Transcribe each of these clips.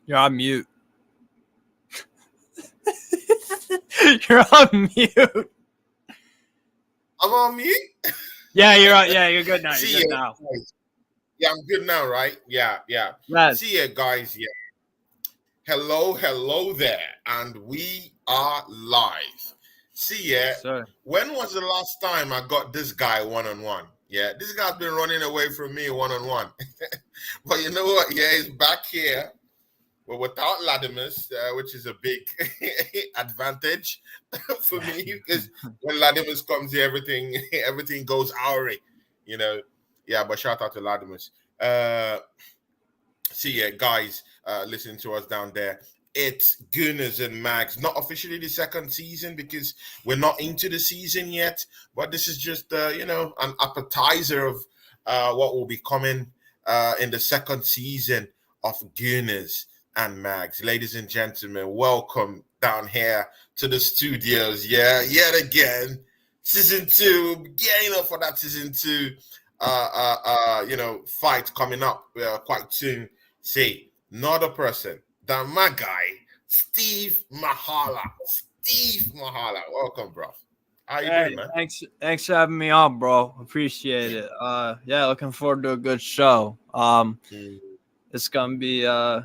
You're on mute. You're on mute. I'm on mute? Yeah, you're on. Yeah, you're good now. See You're good ya, now. guys. Yeah, I'm good now, right? Yeah. Yes. See ya, guys. Yeah. Hello there. And we are live. See ya. Yes, sir. When was the last time I got this guy one-on-one? Yeah, this guy's been running away from me one-on-one. But you know what? Yeah, he's back here. But without Latimus, which is a big advantage for me, because when Latimus comes here, everything goes awry, you know. Yeah, but shout out to Latimus. See ya, guys, listening to us down there. It's Gunnerz and Magz, not officially the second season because we're not into the season yet, but this is just, an appetizer of what will be coming in the second season of Gunnerz and Magz. Ladies and gentlemen, welcome down here to the studios. Yeah, yet again, season 2, getting up for that season 2 fight coming up quite soon. See, not a person than my guy, Steve Mahala. Welcome, bro. How you doing, man? Thanks for having me on, bro. Appreciate it. Looking forward to a good show. It's gonna be a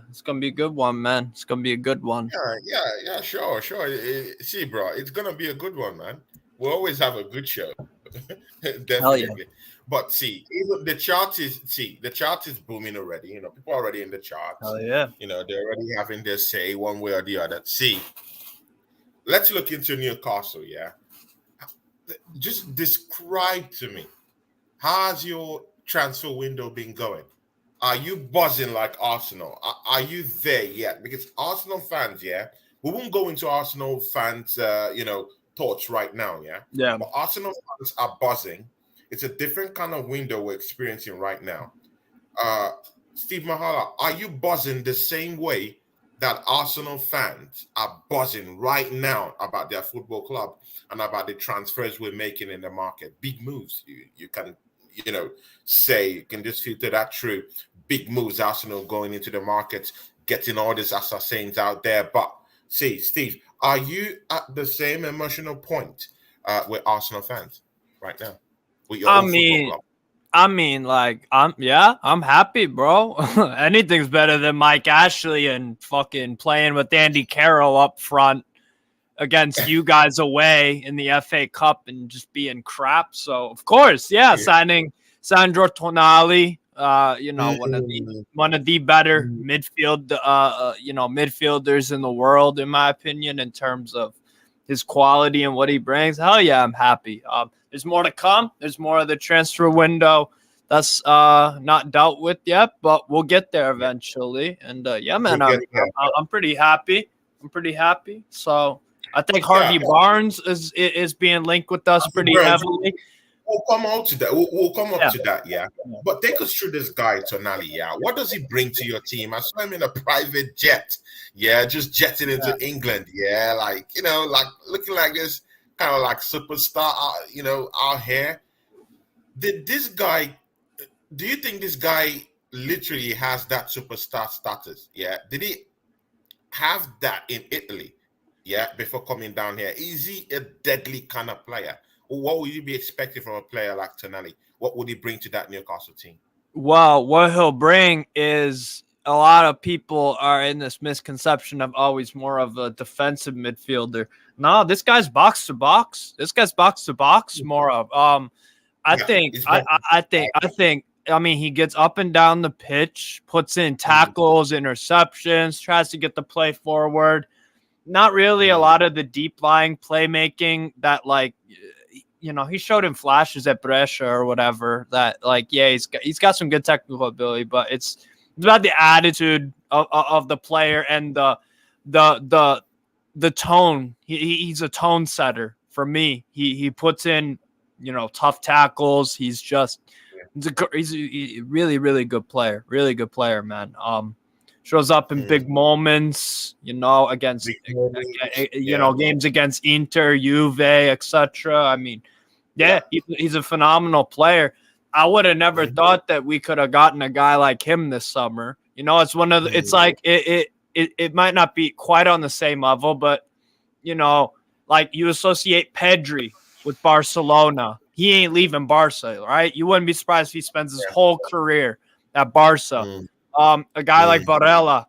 good one, man. It's gonna be a good one. Yeah, sure. See, bro, it's gonna be a good one, man. We always have a good show. Definitely. Hell yeah. But see, even the chart is booming already. You know, people are already in the charts. Hell yeah. You know, they're already having their say one way or the other. See, let's look into Newcastle, yeah. Just describe to me, how's your transfer window been going? Are you buzzing like Arsenal? Are you there yet? Because Arsenal fans, yeah, we won't go into Arsenal fans, thoughts right now, yeah. Yeah. But Arsenal fans are buzzing. It's a different kind of window we're experiencing right now. Steve Mahala, are you buzzing the same way that Arsenal fans are buzzing right now about their football club and about the transfers we're making in the market? Big moves. You can, say, you can just filter that through. Big moves, Arsenal going into the market, getting all these assassins out there. But see, Steve, are you at the same emotional point with Arsenal fans right now? With your own football club? I'm happy, bro. Anything's better than Mike Ashley and fucking playing with Andy Carroll up front against you guys away in the FA Cup and just being crap. So of course, signing Sandro Tonali, one of the better midfielders in the world, in my opinion, in terms of his quality and what he brings. Hell yeah, I'm happy. There's more to come. There's more of the transfer window that's not dealt with yet, but we'll get there eventually. And man, I'm pretty happy. So I think Harvey Barnes is being linked with us pretty heavily. We'll come out to that. We'll come up to that, yeah. But take us through this guy, Tonali, yeah. What does he bring to your team? I saw him in a private jet, just jetting into England, like looking like this kind of like superstar, out here. Do you think this guy literally has that superstar status? Yeah. Did he have that in Italy, before coming down here? Is he a deadly kind of player? What would you be expecting from a player like Tonali? What would he bring to that Newcastle team? Well, what he'll bring is a lot of people are in this misconception of always more of a defensive midfielder. No, this guy's box to box. More of. I think. He gets up and down the pitch, puts in tackles, interceptions, tries to get the play forward. Not really a lot of the deep lying playmaking that he showed in flashes at Brescia or whatever that he's got some good technical ability, but it's about the attitude of the player and the tone. He's a tone setter for me. He puts in, tough tackles. He's a really, really good player. Really good player, man. Shows up in big moments, against games against Inter, Juve, etc. He's a phenomenal player. I would have never thought that we could have gotten a guy like him this summer. It's one of the, it's like it might not be quite on the same level, but like you associate Pedri with Barcelona. He ain't leaving Barca, right? You wouldn't be surprised if he spends his whole career at Barca. A guy like Varela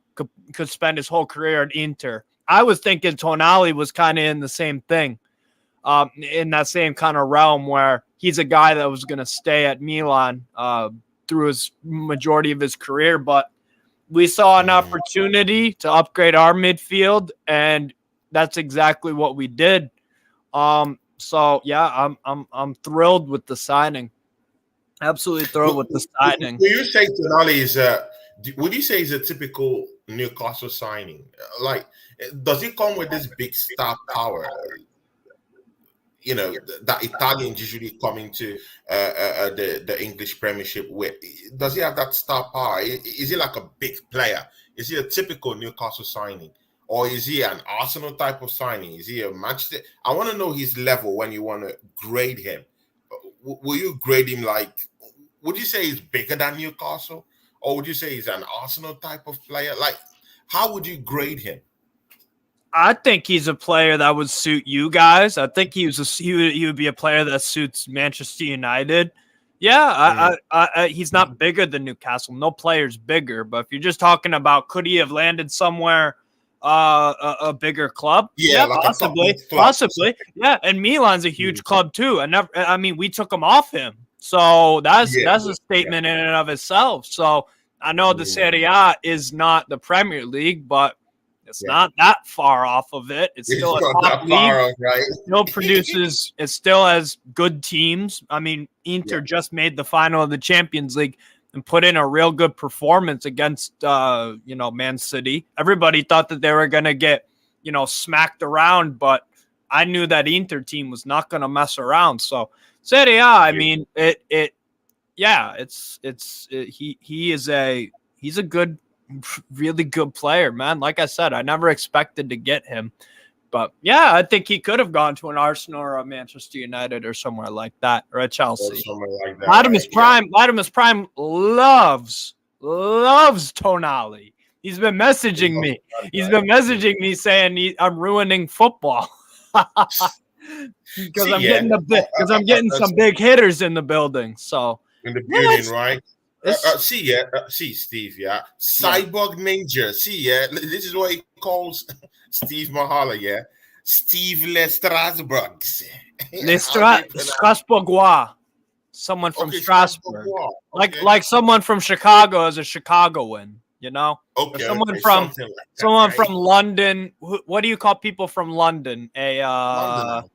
could spend his whole career at Inter. I was thinking Tonali was kind of in the same thing, in that same kind of realm where he's a guy that was going to stay at Milan through his majority of his career. But we saw an opportunity to upgrade our midfield, and that's exactly what we did. So yeah, I'm thrilled with the signing. Absolutely thrilled with the signing. Would you say Tonali is would you say he's a typical Newcastle signing? Like, does he come with this big star power? That Italians usually come into the English Premiership with. Does he have that star power? Is he like a big player? Is he a typical Newcastle signing? Or is he an Arsenal type of signing? Is he a Manchester? I want to know his level when you want to grade him. Will you grade him like, would you say he's bigger than Newcastle? Or would you say he's an Arsenal type of player? Like, how would you grade him? I think he's a player that would suit you guys. I think he would be a player that suits Manchester United. Yeah, he's not bigger than Newcastle. No player's bigger. But if you're just talking about could he have landed somewhere a bigger club? Yeah, like possibly. Yeah, and Milan's a huge club too. I mean, we took him off him, so that's a statement in and of itself. So I know the Serie A is not the Premier League, but it's not that far off of it. It's still a top league. Right? It still produces. It still has good teams. I mean, Inter just made the final of the Champions League and put in a real good performance against, Man City. Everybody thought that they were going to get, smacked around, but I knew that Inter team was not going to mess around. So Serie A, I mean, he's a good, really good player, man. Like I said, I never expected to get him. But yeah, I think he could have gone to an Arsenal or a Manchester United or somewhere like that, or a Chelsea. Like Latimus Prime loves Tonali. He's been messaging me. He's been messaging me saying I'm ruining football because I'm getting some big hitters in the building. So in the building, right? See, Steve, Cyborg Ninja. This is what he calls Steve Mahala, Steve Le Strasbourgs. Strasbourgois. Someone from Strasbourg. Like someone from Chicago is a Chicagoan, Okay. Someone from London. What do you call people from London? London.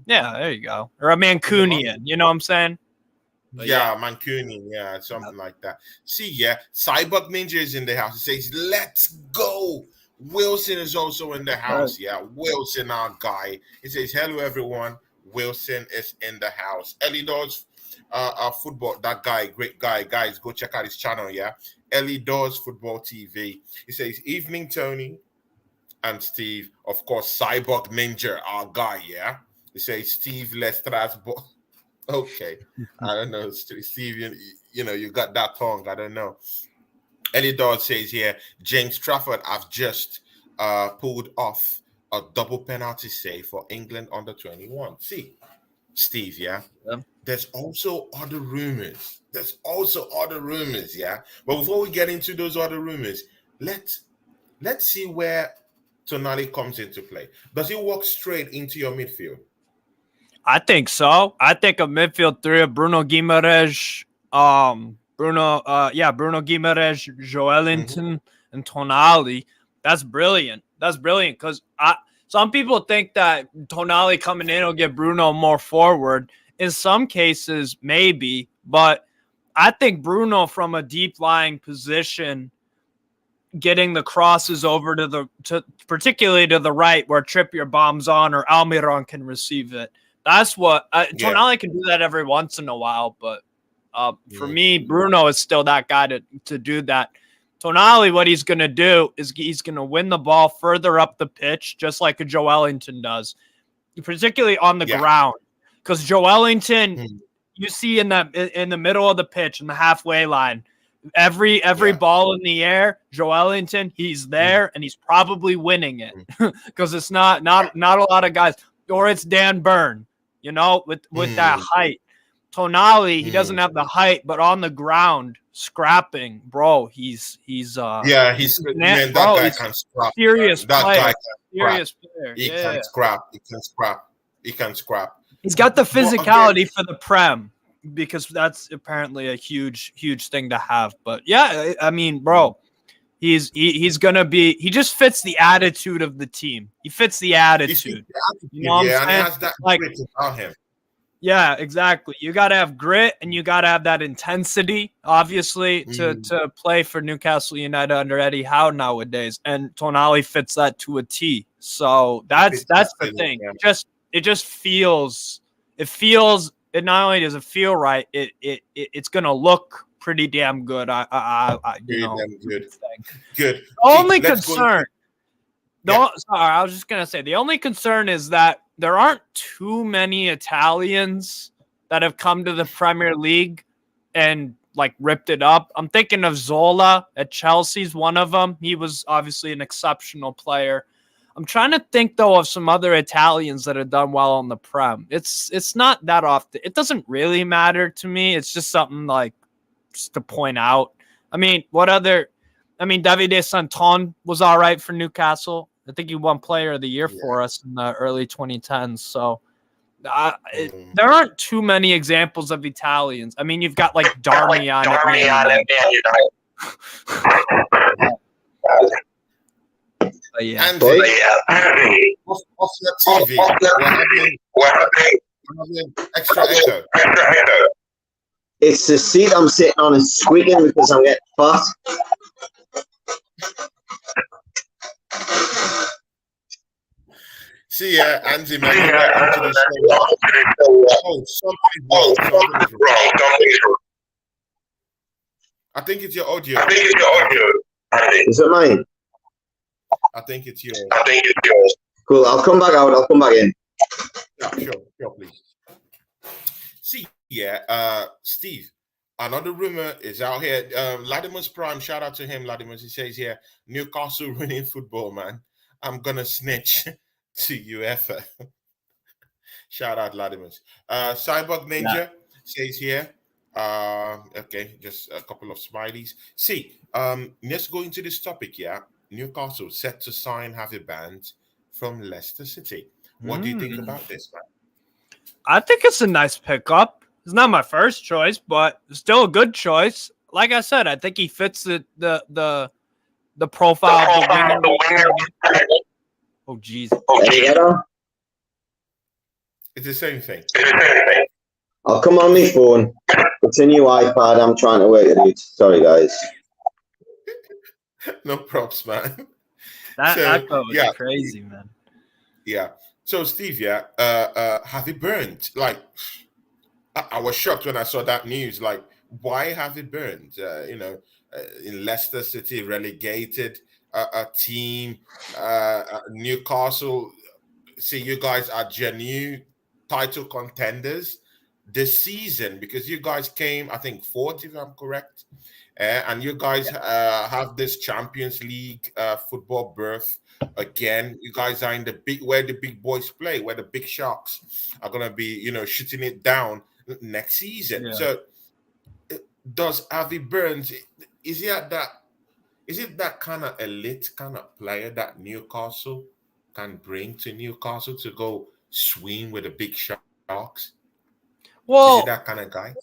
Yeah, there you go. Or a Mancunian, you know what I'm saying? Mancunian, something like that. Cyborg Ninja is in the house. He says, "Let's go." Wilson is also in the house. Wilson, our guy. He says, "Hello, everyone." Wilson is in the house. Ellie Dawes, football. That guy, great guy. Guys, go check out his channel. Ellie Dawes Football TV. He says, "Evening, Tony and Steve." Of course, Cyborg Ninja, our guy. He says, "Steve Lestrasbourg." Okay, I don't know, Steve. You got that tongue. I don't know. Ellie Dodd says here, James Trafford have just pulled off a double penalty save for England under 21. See, Steve, there's also other rumors. But before we get into those other rumors, let's see where Tonali comes into play. Does he walk straight into your midfield? I think so. I think a midfield three of Bruno Guimaraes, Bruno Guimaraes, Joelinton, and Tonali. That's brilliant. Because some people think that Tonali coming in will get Bruno more forward. In some cases, maybe, but I think Bruno from a deep lying position, getting the crosses over particularly to the right where Trippier bombs on or Almiron can receive it. That's what Tonali can do that every once in a while, but for me, Bruno is still that guy to do that. Tonali, what he's going to do is he's going to win the ball further up the pitch, just like a Joelinton does, particularly on the ground. Because Joelinton, you see in the middle of the pitch, in the halfway line, Every ball in the air, Joe Ellington, he's there and he's probably winning it because it's not a lot of guys. Or it's Dan Byrne, with that height. Tonali, he doesn't have the height, but on the ground, scrapping, bro, he's that guy can scrap. Serious That player. guy Serious player. He can scrap. He can scrap. He's got the physicality for the Prem because that's apparently a huge thing to have. But yeah, I mean, bro, he's gonna be. He just fits the attitude of the team. He fits the attitude. You know what I'm saying? And he has that grit about him. Yeah, exactly. You got to have grit and you got to have that intensity, obviously, to play for Newcastle United under Eddie Howe nowadays. And Tonali fits that to a T. So that's the thing. Yeah. It just feels. It not only does it feel right, it's gonna look pretty damn good. Good. The only concern. Sorry, I was just gonna say the only concern is that there aren't too many Italians that have come to the Premier League and like ripped it up. I'm thinking of Zola at Chelsea's one of them. He was obviously an exceptional player. I'm trying to think though of some other Italians that have done well on the Prem. It's not that often. It doesn't really matter to me. It's just something like just to point out. I mean, Davide Santon was all right for Newcastle. I think he won Player of the Year for us in the early 2010s. So there aren't too many examples of Italians. I mean, you've got like Darmian. And off the TV, we're having extra echo. It's the seat I'm sitting on is squeaking because I'm getting fat. See, Andy, man, you got into the show. Something's wrong. I think it's your audio. Is it mine? I think it's yours. Cool. I'll come back out. I'll come back in. Yeah, sure, please. See, Steve, another rumor is out here. Latimer's Prime, shout out to him, Latimer. He says here, Newcastle winning football, man. I'm gonna snitch to UEFA. Shout out, Latimer. Cyborg Ninja says here. Okay, just a couple of smileys. See, let's go into this topic, Newcastle set to sign Harvey Barnes from Leicester City. What do you think about this, man? I think it's a nice pickup. It's not my first choice, but still a good choice. Like I said, I think he fits the profile of the winger. Oh, jeez. It's the same thing. I'll come on my phone. It's a new iPad. I'm trying to work it out. Sorry, guys. No props, man. That was crazy, man. Yeah. So, Steve, Harvey Barnes, like, I was shocked when I saw that news. Like, why Harvey Barnes? In Leicester City, relegated a team, Newcastle. See, you guys are genuine title contenders this season because you guys came, I think, fourth, if I'm correct. And you guys have this Champions League football berth again. You guys are in where the big boys play, where the big sharks are gonna be, shooting it down next season. Yeah. So, does Harvey Barnes? Is it that kind of elite kind of player that Newcastle can bring to Newcastle to go swing with the big sharks? Well, is he that kind of guy?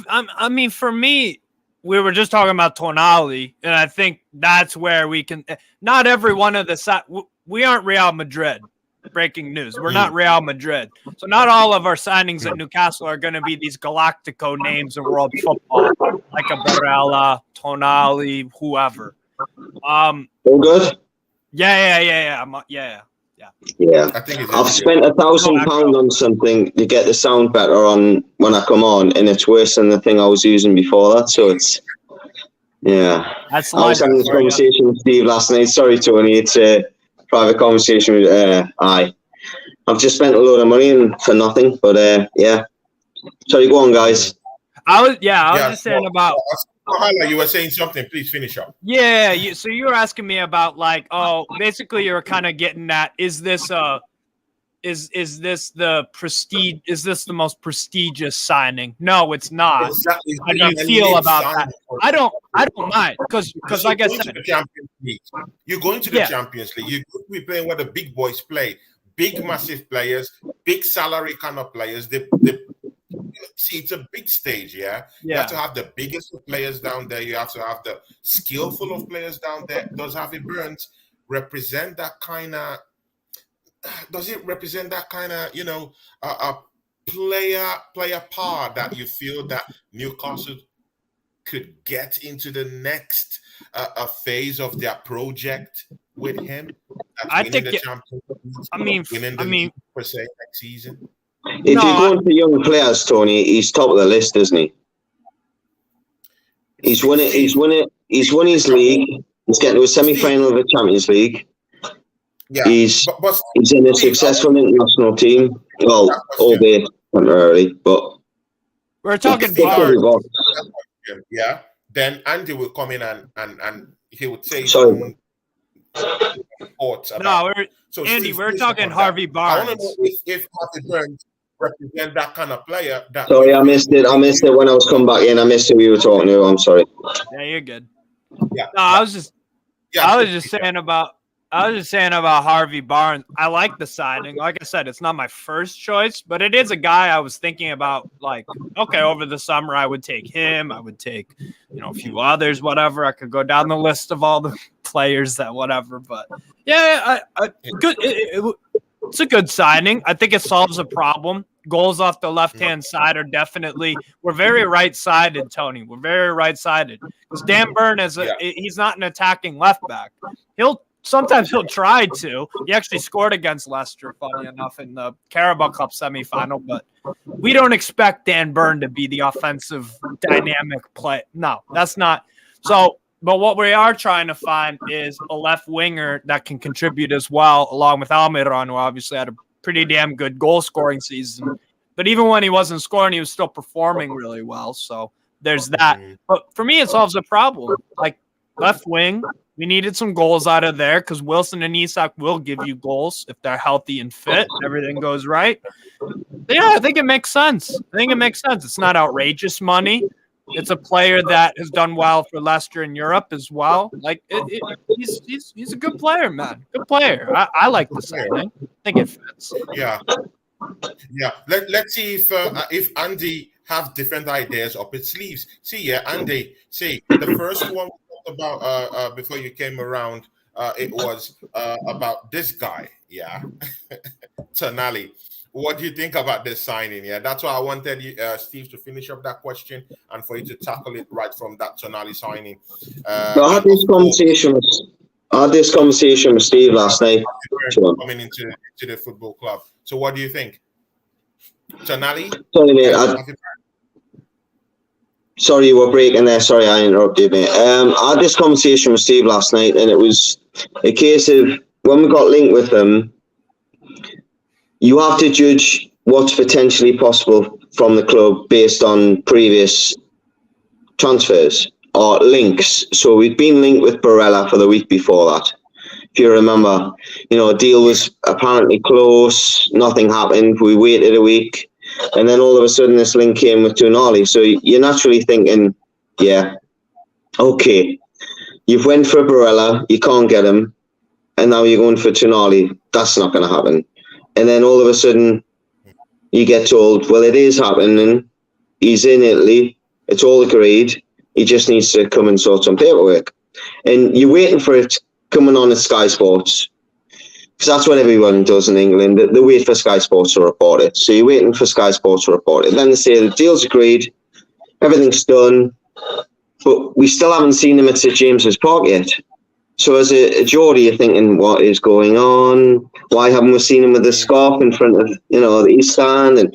I mean, for me. We were just talking about Tonali, and I think that's where we can. Not every one of the we aren't Real Madrid. Breaking news: we're not Real Madrid, so not all of our signings at Newcastle are going to be these Galactico names in world football, like a Barella, Tonali, whoever. All good. Yeah. I think I've spent £1,000 on something to get the sound better on when I come on, and it's worse than the thing I was using before that. So it's I was having this conversation with Steve last night. Sorry, Tony, it's a private conversation with I've just spent a load of money for nothing, but Sorry, go on, guys. I was just saying about You were saying something. Please finish up. Yeah. So you were asking me about basically you were kind of getting at, is this the prestige? Is this the most prestigious signing? No, it's not. Exactly. How do you feel about that? I don't mind because like I said, the Champions League. You're going to the Champions League. You're going to be playing where the big boys play. Big, massive players, big salary kind of players. See, it's a big stage, yeah? You have to have the biggest of players down there. You have to have the skillful of players down there. Does Harvey Barnes represent that kind of? Does it represent that kind of, a player power that you feel that Newcastle could get into the next phase of their project with him? I think per se next season. If you're going for young players, Tony, he's top of the list, isn't he? He's won it. He's won his league. He's getting to a semi-final of the Champions League. Yeah, he's in a successful international team. Well, albeit temporarily, but we're talking Barnes. Yeah. Then Andy will come in and he would say thoughts about. Andy, we're talking Harvey Barnes. I want to know if Harvey Barnes represent that kind of player. Sorry, I missed it. I missed it when I was coming back in. I missed who you were talking to. I'm sorry. Yeah, you're good. Yeah. No, I was just saying about Harvey Barnes. I like the signing. Like I said, it's not my first choice, but it is a guy I was thinking about. Over the summer, I would take him. I would take, a few others, whatever. I could go down the list of all the players that whatever. But yeah, good. It's a good signing. I think it solves a problem. Goals off the left-hand side are definitely. We're very right-sided, Tony. We're very right-sided because Dan Burn he's not an attacking left back. Sometimes he'll try to. He actually scored against Leicester, funny enough, in the Carabao Cup semifinal. But we don't expect Dan Burn to be the offensive dynamic play. No, that's not. So, but what we are trying to find is a left winger that can contribute as well, along with Almiron, who obviously had a pretty damn good goal-scoring season. But even when he wasn't scoring, he was still performing really well. So there's that. But for me, it solves a problem. Left wing, we needed some goals out of there because Wilson and Isak will give you goals if they're healthy and fit. Everything goes right. Yeah, I think it makes sense. It's not outrageous money. It's a player that has done well for Leicester in Europe as well. He's a good player, man. Good player. I like the signing. I think it fits. Yeah. Let's see if Andy have different ideas up its sleeves. Andy. The first one we talked about before you came around, it was about this guy. Yeah, Tonali. What do you think about this signing? Yeah, that's why I wanted you, Steve, to finish up that question and for you to tackle it right from that Tonali signing. I had this conversation with Steve last night. Coming into the football club. So what do you think? Tonali? Sorry, mate. Sorry, you were breaking there. Sorry, I interrupted, mate. I had this conversation with Steve last night, and it was a case of when we got linked with them, you have to judge what's potentially possible from the club based on previous transfers or links. So we'd been linked with Barella for the week before that. If you remember, a deal was apparently close, nothing happened. We waited a week, and then all of a sudden this link came with Tonali. So you're naturally thinking, yeah, okay, you've went for Barella, you can't get him, and now you're going for Tonali. That's not going to happen. And then all of a sudden, you get told, well, it is happening. He's in Italy. It's all agreed. He just needs to come and sort some paperwork. And you're waiting for it coming on at Sky Sports. Because that's what everyone does in England. They wait for Sky Sports to report it. So you're waiting for Sky Sports to report it. Then they say the deal's agreed. Everything's done. But we still haven't seen him at St James's Park yet. So as a Geordie, you're thinking, what is going on? Why haven't we seen him with the scarf in front of, the East Stand? And,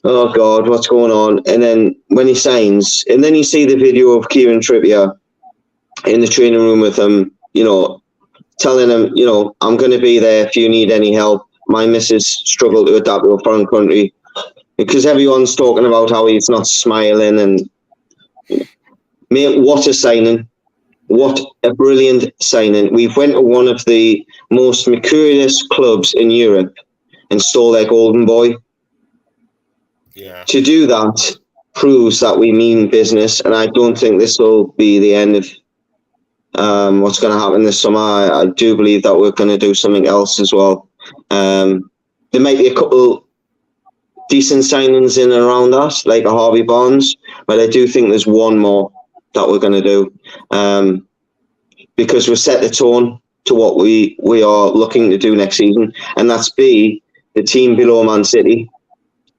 oh, God, what's going on? And then when he signs, and then you see the video of Kieran Trippier in the training room with him, telling him, I'm going to be there if you need any help. My missus struggled to adapt to a foreign country. Because everyone's talking about how he's not smiling and Mate, what a signing. What a brilliant signing. We've went to one of the most mercurious clubs in Europe and stole their golden boy. Yeah. To do that proves that we mean business, and I don't think this will be the end of what's going to happen this summer. I do believe that we're going to do something else as well. There might be a couple decent signings in and around that, like a Harvey Barnes, but I do think there's one more that we're going to do, because we've set the tone to what we are looking to do next season, and that's be the team below Man City.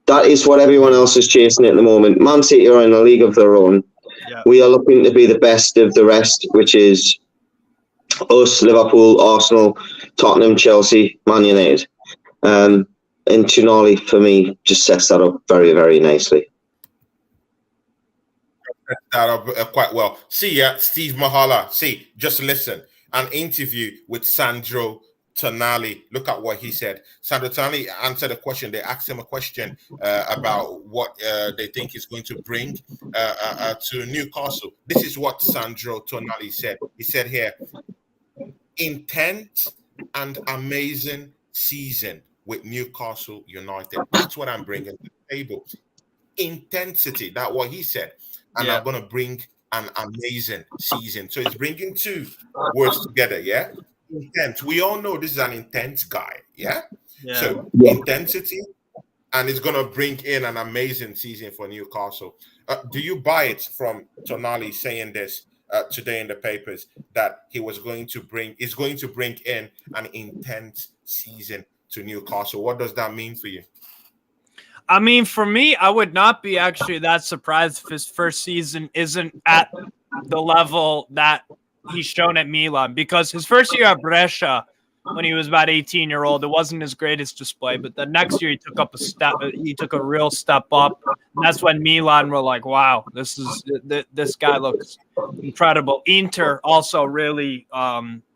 That is what everyone else is chasing at the moment. Man City are in a league of their own. Yeah. We are looking to be the best of the rest, which is us, Liverpool, Arsenal, Tottenham, Chelsea, Man United. And Tonali, for me, just sets that up very, very nicely. That up quite well. See, Steve Mahala. See, just listen. An interview with Sandro Tonali. Look at what he said. Sandro Tonali answered a question. They asked him a question about what they think he's going to bring to Newcastle. This is what Sandro Tonali said. He said here, intense and amazing season with Newcastle United. That's what I'm bringing to the table. Intensity. That's what he said. And I'm going to bring an amazing season. So he's bringing two words together, yeah? Intense. We all know this is an intense guy, yeah? So intensity, and it's going to bring in an amazing season for Newcastle. Do you buy it from Tonali saying this today in the papers, that is going to bring in an intense season to Newcastle? What does that mean for you? I mean, for me, I would not be actually that surprised if his first season isn't at the level that he's shown at Milan, because his first year at Brescia, when he was about 18-year-old, it wasn't his greatest display. But the next year, he took a real step up. And that's when Milan were like, "Wow, this guy looks incredible." Inter also really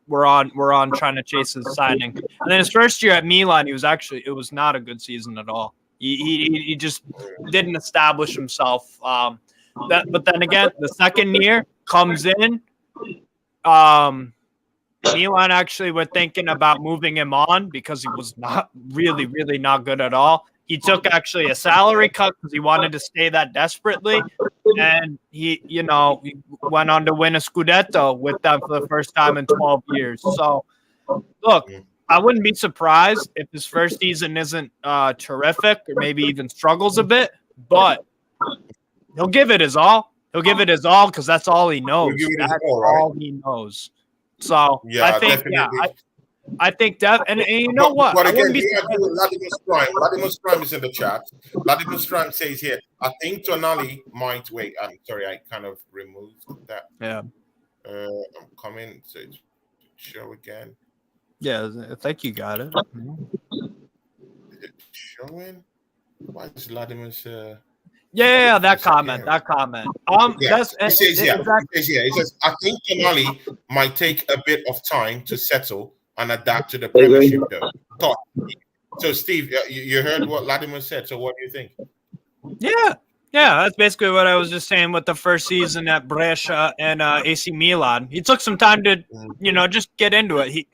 we're on trying to chase his signing. And then his first year at Milan, it was not a good season at all. He just didn't establish himself. But then again, the second year comes in. Milan actually were thinking about moving him on because he was not really, really not good at all. He took actually a salary cut because he wanted to stay that desperately. And he went on to win a Scudetto with them for the first time in 12 years. So, look, I wouldn't be surprised if his first season isn't terrific or maybe even struggles a bit, but he'll give it his all. He'll give it his all because that's all he knows. That's all he knows. So I think, I think that, and you know what? But again, Vladimir Strime is in the chat. Vladimir Strime says here, I think Tonali might wait. I'm sorry, I kind of removed that. Yeah. I'm coming to show again. Yeah, I think you got it. Is it showing? Why is Vladimir's Yeah, that comment. He says, I think Tonali might take a bit of time to settle and adapt to the Premiership, though. So, Steve, you heard what Vladimir said. So, what do you think? Yeah, that's basically what I was just saying with the first season at Brescia and AC Milan. He took some time to, just get into it.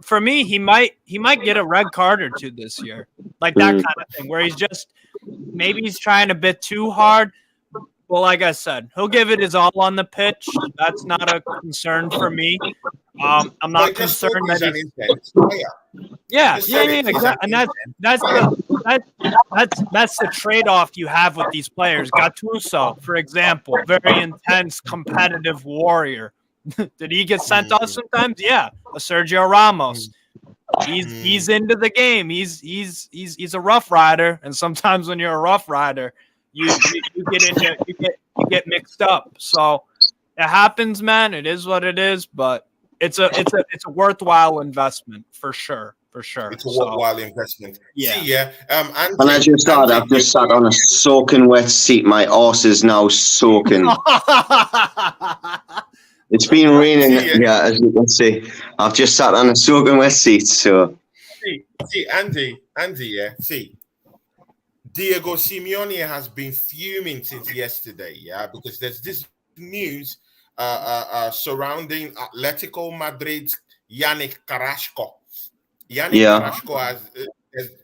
For me, he might get a red card or two this year, like that kind of thing, where he's trying a bit too hard. Well, like I said, he'll give it his all on the pitch. That's not a concern for me. I'm not concerned that exactly. And that's the trade-off you have with these players. Gattuso, for example, very intense, competitive warrior. Did he get sent off sometimes? Yeah. A Sergio Ramos. He's into the game. He's a rough rider, and sometimes when you're a rough rider, you get mixed up. So it happens, man. It is what it is, but it's a worthwhile investment for sure. It's a worthwhile investment. Yeah. See, and as you start, I've just sat on a soaking wet seat. My arse is now soaking. It's been raining, as you can see. I've just sat on a soaking wet seat. So, see, Andy, see, Diego Simeone has been fuming since yesterday, yeah, because there's this news surrounding Atletico Madrid's Yannick Carrasco. Carrasco has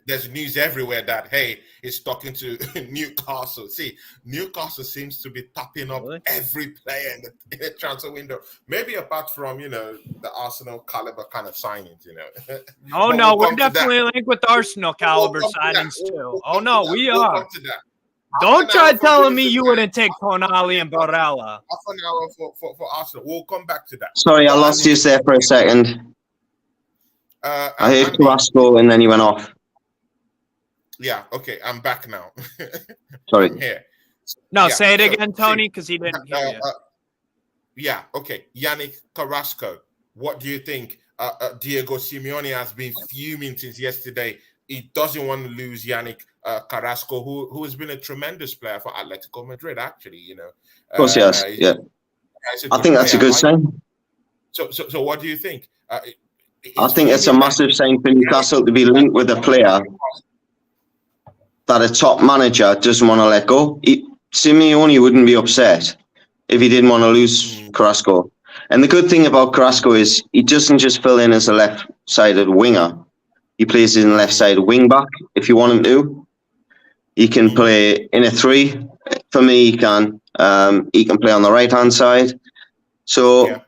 there's news everywhere that hey, he's talking to Newcastle. See, Newcastle seems to be tapping up every player in the transfer window. Maybe apart from the Arsenal caliber kind of signings, Oh no, we're definitely linked with Arsenal caliber signings too. Oh no, we are. Don't try telling me you wouldn't take Tonali and Barella. Half an hour for Arsenal. We'll come back to that. Sorry, I lost you there for a second. I heard Carrasco and then you went off. Yeah, okay, I'm back now. Sorry. I'm here. No, say it again, Tony, because he didn't hear you. Yeah, okay. Yannick Carrasco, what do you think? Diego Simeone has been fuming since yesterday. He doesn't want to lose Yannick Carrasco, who has been a tremendous player for Atletico Madrid, actually, Of course he has, yeah. I think that's a good sign. So what do you think? I think it's a massive sign for Newcastle to be linked with a player that a top manager doesn't want to let go. Simeone wouldn't be upset if he didn't want to lose Carrasco. And the good thing about Carrasco is he doesn't just fill in as a left-sided winger. He plays in left-sided wing-back if you want him to. He can play in a 3. For me, he can. He can play on the right-hand side. So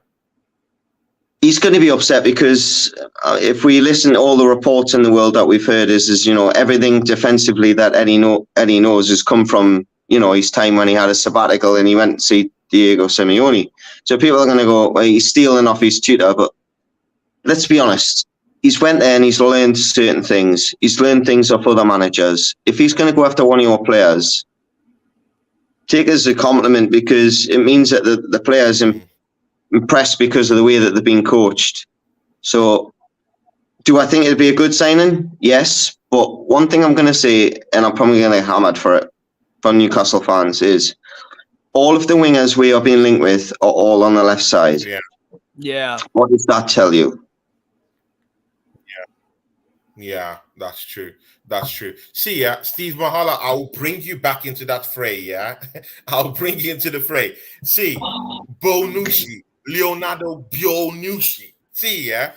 he's going to be upset because if we listen to all the reports in the world that we've heard is everything defensively that Eddie knows has come from his time when he had a sabbatical and he went to see Diego Simeone. So people are going to go, well, he's stealing off his tutor, but let's be honest. He's went there and he's learned certain things. He's learned things off other managers. If he's going to go after one of your players, take it as a compliment because it means that the players impressed because of the way that they've been coached. So do I think it'd be a good signing? Yes. But one thing I'm going to say, and I'm probably going to get hammered for it from Newcastle fans, is all of the wingers we are being linked with are all on the left side. Yeah. What does that tell you? Yeah, that's true. That's true. See, Steve Mahala, I will bring you back into that fray, yeah? I'll bring you into the fray. See, Bonucci, Leonardo Bonucci. See, yeah?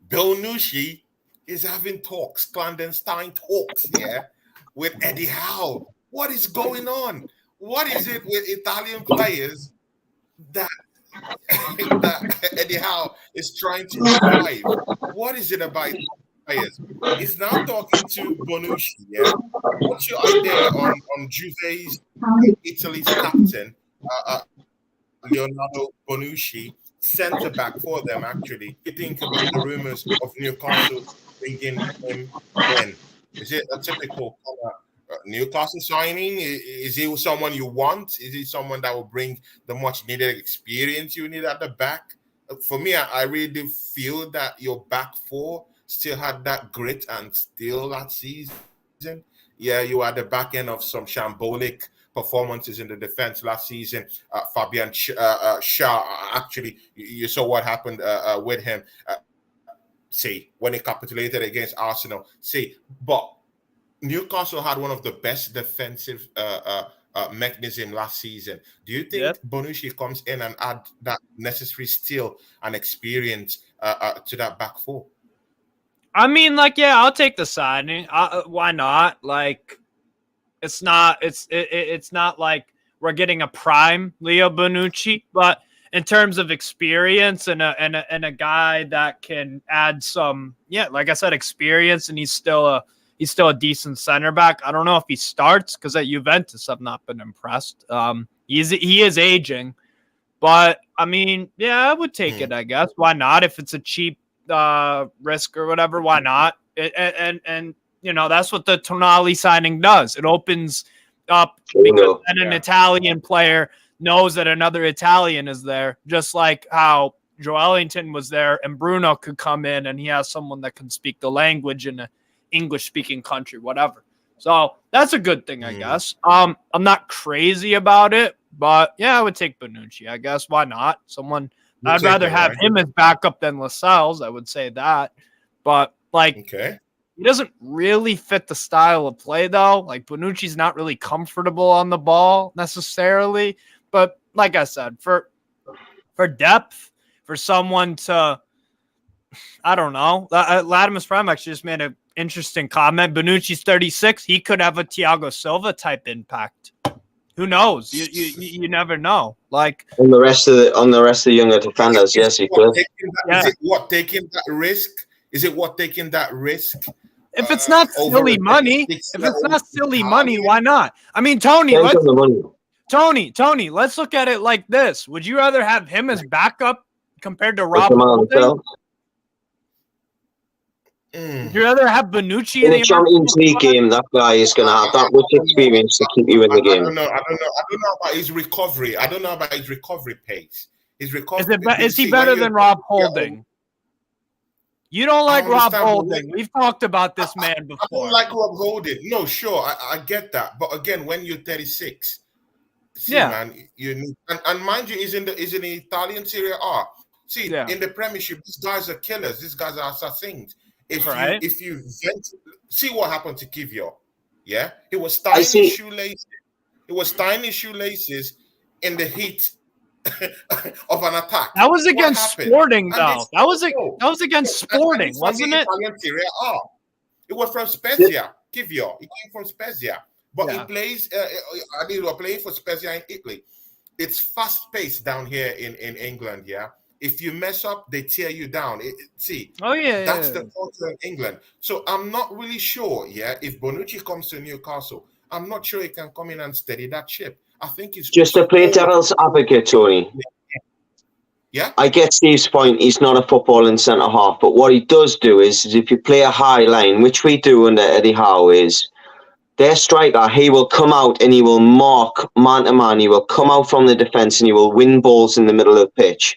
Bonucci is having talks, clandestine talks, yeah, with Eddie Howe. What is going on? What is it with Italian players that Eddie Howe is trying to revive? What is it about players? He's now talking to Bonucci, yeah? What's your idea on Juve's Italy's captain, Leonardo Bonucci, centre-back for them, actually? You think about the rumours of Newcastle bringing him in? Is it a typical Newcastle signing? Is he someone you want? Is he someone that will bring the much-needed experience you need at the back? For me, I really feel that your back four still had that grit and still that season. Yeah, you are the back end of some shambolic performances in the defense last season. Fabian Schär, actually, you saw what happened with him. When he capitulated against Arsenal. But Newcastle had one of the best defensive mechanism last season. Do you think Bonucci comes in and add that necessary skill and experience to that back four? I mean, I'll take the signing. Why not? It's not like we're getting a prime Leo Bonucci, but in terms of experience and a guy that can add some, like I said, experience, and he's still a decent center back. I don't know if he starts because at Juventus I've not been impressed. He is aging, but I mean, I would take it. I guess why not? If it's a cheap risk or whatever, why not? And that's what the Tonali signing does. It opens up because then an Italian player knows that another Italian is there, just like how Joelinton was there and Bruno could come in and he has someone that can speak the language in an English-speaking country, whatever. So that's a good thing, I guess. I'm not crazy about it, but I would take Bonucci, I guess. Why not? I'd rather have him as backup than Lascelles. I would say that. But He doesn't really fit the style of play, though. Like, Bonucci's not really comfortable on the ball necessarily. But like I said, for depth, for someone to, I don't know. Latimus Prime actually just made an interesting comment. Bonucci's 36. He could have a Thiago Silva type impact. Who knows? You never know. Like on the rest of the younger defenders, yes, he could. Is it what taking that risk? Is it what taking that risk? If it's not silly money, why not? I mean, Tony, let's look at it like this. Would you rather have him as backup compared to Rob Holding? Would you rather have Bonucci in the Champions League game? That guy is going to have that much experience to keep you in the game. I don't know about his recovery. I don't know about his recovery pace. His recovery. Is he better than Rob Holding? You don't like Rob Holding. We've talked about this man before. I don't like Rob Holding. No, sure, I get that. But again, when you're 36, man, you need, and mind you, he's in the Italian Serie A. See, in the Premiership, these guys are killers. These guys are assassins. If you see what happened to Kivio, he was tying his shoelaces. He was tying his shoelaces in the heat of an attack. That was against Sporting, though. That was against Sporting, wasn't it? It was from Spezia. Kivio. He came from Spezia, but he plays. They were playing for Spezia in Italy. It's fast paced down here in England. If you mess up, they tear you down. That's the culture in England. So I'm not really sure, if Bonucci comes to Newcastle, I'm not sure he can come in and steady that ship. I think it's just to play devil's advocate, Tony. Yeah, I get Steve's point. He's not a footballing centre half, but what he does do is if you play a high line, which we do under Eddie Howe, is their striker, he will come out and he will mark man to man. He will come out from the defence and he will win balls in the middle of the pitch.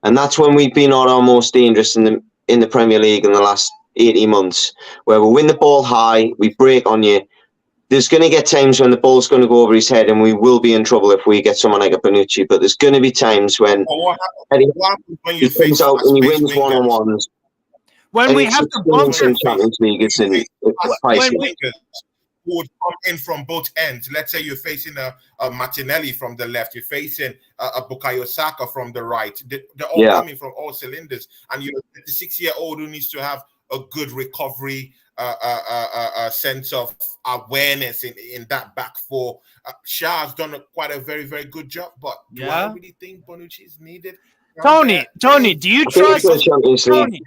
And that's when we've been on our most dangerous in the Premier League in the last 80 months, where we win the ball high, we break on you. There's going to get times when the ball's going to go over his head and we will be in trouble if we get someone like a Bonucci. But there's going to be times when he comes out and he wins one-on-ones. When we have to bunker in Champions League, it's priceless. Who would come in from both ends. Let's say you're facing a Martinelli from the left, you're facing a Bukayo Saka from the right. They're all coming from all cylinders. And you're a 6-year-old who needs to have a good recovery, a sense of awareness in that back four. Shah's done quite a very, very good job. But do I really think Bonucci is needed? Tony, do you trust Tony?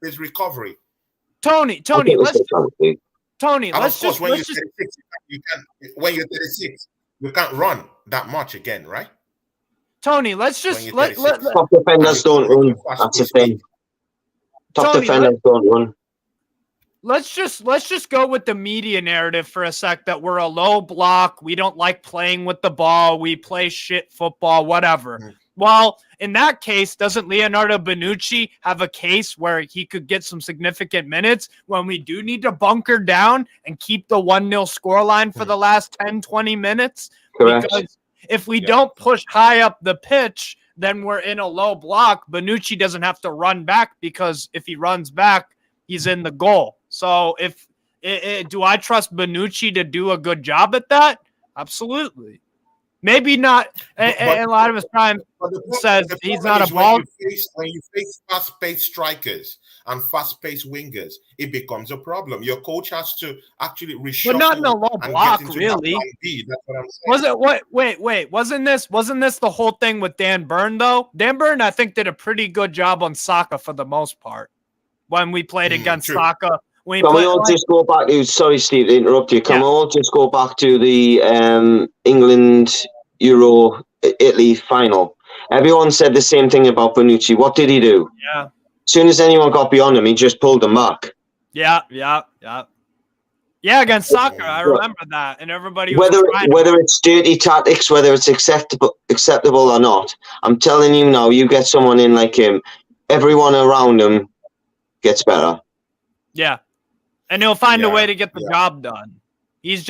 His recovery. Tony, let's just when you're 36, you can't run that much again, right? Tony, let's just top defenders don't run. That's the thing. Top defenders don't run. Let's just go with the media narrative for a sec that we're a low block. We don't like playing with the ball. We play shit football, whatever. Well, in that case, doesn't Leonardo Bonucci have a case where he could get some significant minutes when we do need to bunker down and keep the 1-0 scoreline for the last 10, 20 minutes? Correct. Because if we don't push high up the pitch, then we're in a low block. Bonucci doesn't have to run back because if he runs back, he's in the goal. So do I trust Bonucci to do a good job at that? Absolutely. Maybe not. And a lot of his prime says he's not a ball. When you face fast-paced strikers and fast-paced wingers, it becomes a problem. Your coach has to actually reshuffle. But not in a low block, really. That's what I'm saying. Wait. Wasn't this the whole thing with Dan Burn, though? Dan Burn, I think, did a pretty good job on Saka for the most part when we played against Saka. Can we all just go back to, sorry, Steve, to interrupt you. Can we all just go back to the England Euro Italy final? Everyone said the same thing about Bonucci. What did he do? Yeah. As soon as anyone got beyond him, he just pulled them back. Yeah, against Saka, I remember that. And everybody was whether it's dirty tactics, whether it's acceptable or not, I'm telling you now, you get someone in like him, everyone around him gets better. Yeah. And he'll find a way to get the job done. He's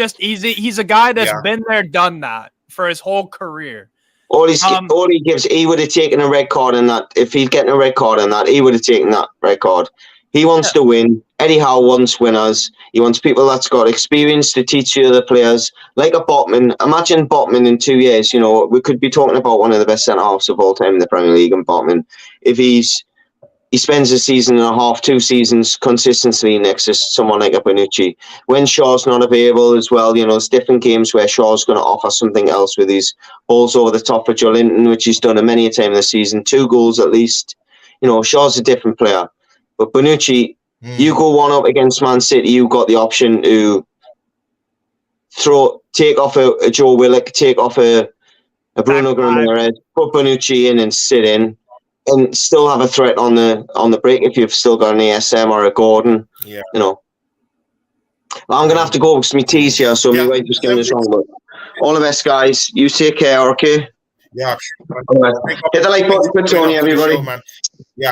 a guy that's been there, done that for his whole career. All he gives, he would have taken a red card in that. If he's getting a red card in that, he would have taken that red card. He wants to win. Eddie Howe wants winners. He wants people that's got experience to teach the other players. Like a Botman. Imagine Botman in 2 years. You know, we could be talking about one of the best centre-halves of all time in the Premier League and Botman. If he spends a season and a half, 2 seasons consistently next to someone like a Bonucci. When Shaw's not available as well, you know, there's different games where Shaw's going to offer something else with his balls over the top for Joe Linton, which he's done a many a time this season. 2 goals at least. You know, Shaw's a different player. But Bonucci, you go 1-up against Man City, you've got the option to take off a Joe Willock, take off a Bruno Guimaraes, put Bonucci in and sit in, and still have a threat on the break if you've still got an ASM or a Gordon. Yeah. You know. Well, I'm going to have to go because my tea's here, so my wife is getting this wrong. But all the best, guys. You take care, okay? Yeah. Hit the like button for Tony, everybody. Show, man. Yeah.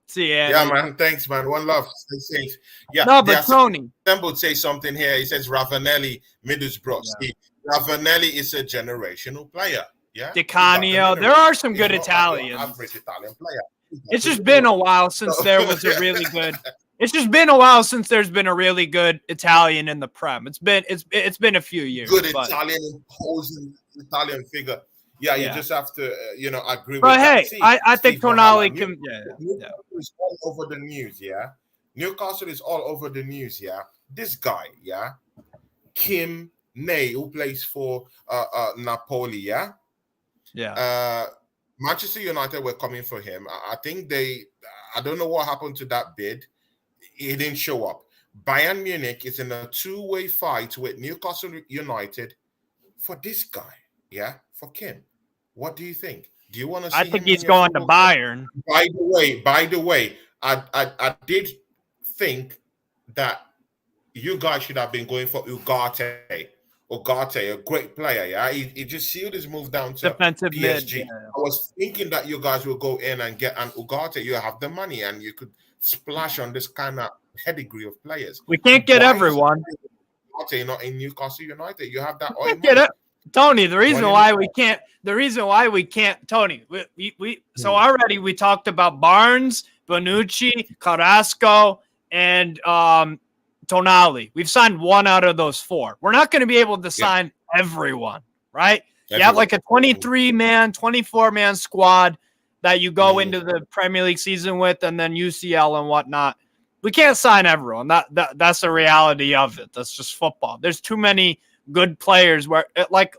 See ya. Yeah, man. Thanks, man. One love. Stay safe. Yeah. No, but Tony. Sam would say something here. He says Ravanelli, Middlesbrough. Yeah. Ravanelli is a generational player. Yeah. Di Canio. There are some good Italians. Average Italian player. It's just been a while since there was a really good. It's just been a while since there's been a really good Italian in the Prem. It's been a few years. Good Italian imposing Italian figure. Yeah, you just have to, agree but with that. Hey, I think Tonali can. Newcastle is all over the news, yeah? Newcastle is all over the news, yeah? This guy, yeah? Kim Ney, who plays for Napoli, yeah? Yeah. Manchester United were coming for him. I think I don't know what happened to that bid. He didn't show up. Bayern Munich is in a 2-way fight with Newcastle United for this guy, yeah? For Kim. What do you think? Do you want to see I think he's going to Bayern. By the way, I did think that you guys should have been going for Ugarte. Ugarte, a great player, yeah? He just sealed his move down to defensive PSG. Mid, yeah. I was thinking that you guys will go in and get an Ugarte. You have the money and you could splash on this kind of pedigree of players. We can't get everyone. Ugarte not in Newcastle United. You have that oil money. Get it. Tony, the reason why we can't, Tony, so already we talked about Barnes, Bonucci, Carrasco, and Tonali. We've signed 1 out of those 4. We're not going to be able to sign everyone, right? You have like a 23-man, 24-man squad that you go into the Premier League season with, and then UCL and whatnot. We can't sign everyone. That's the reality of it. That's just football. There's too many good players where, like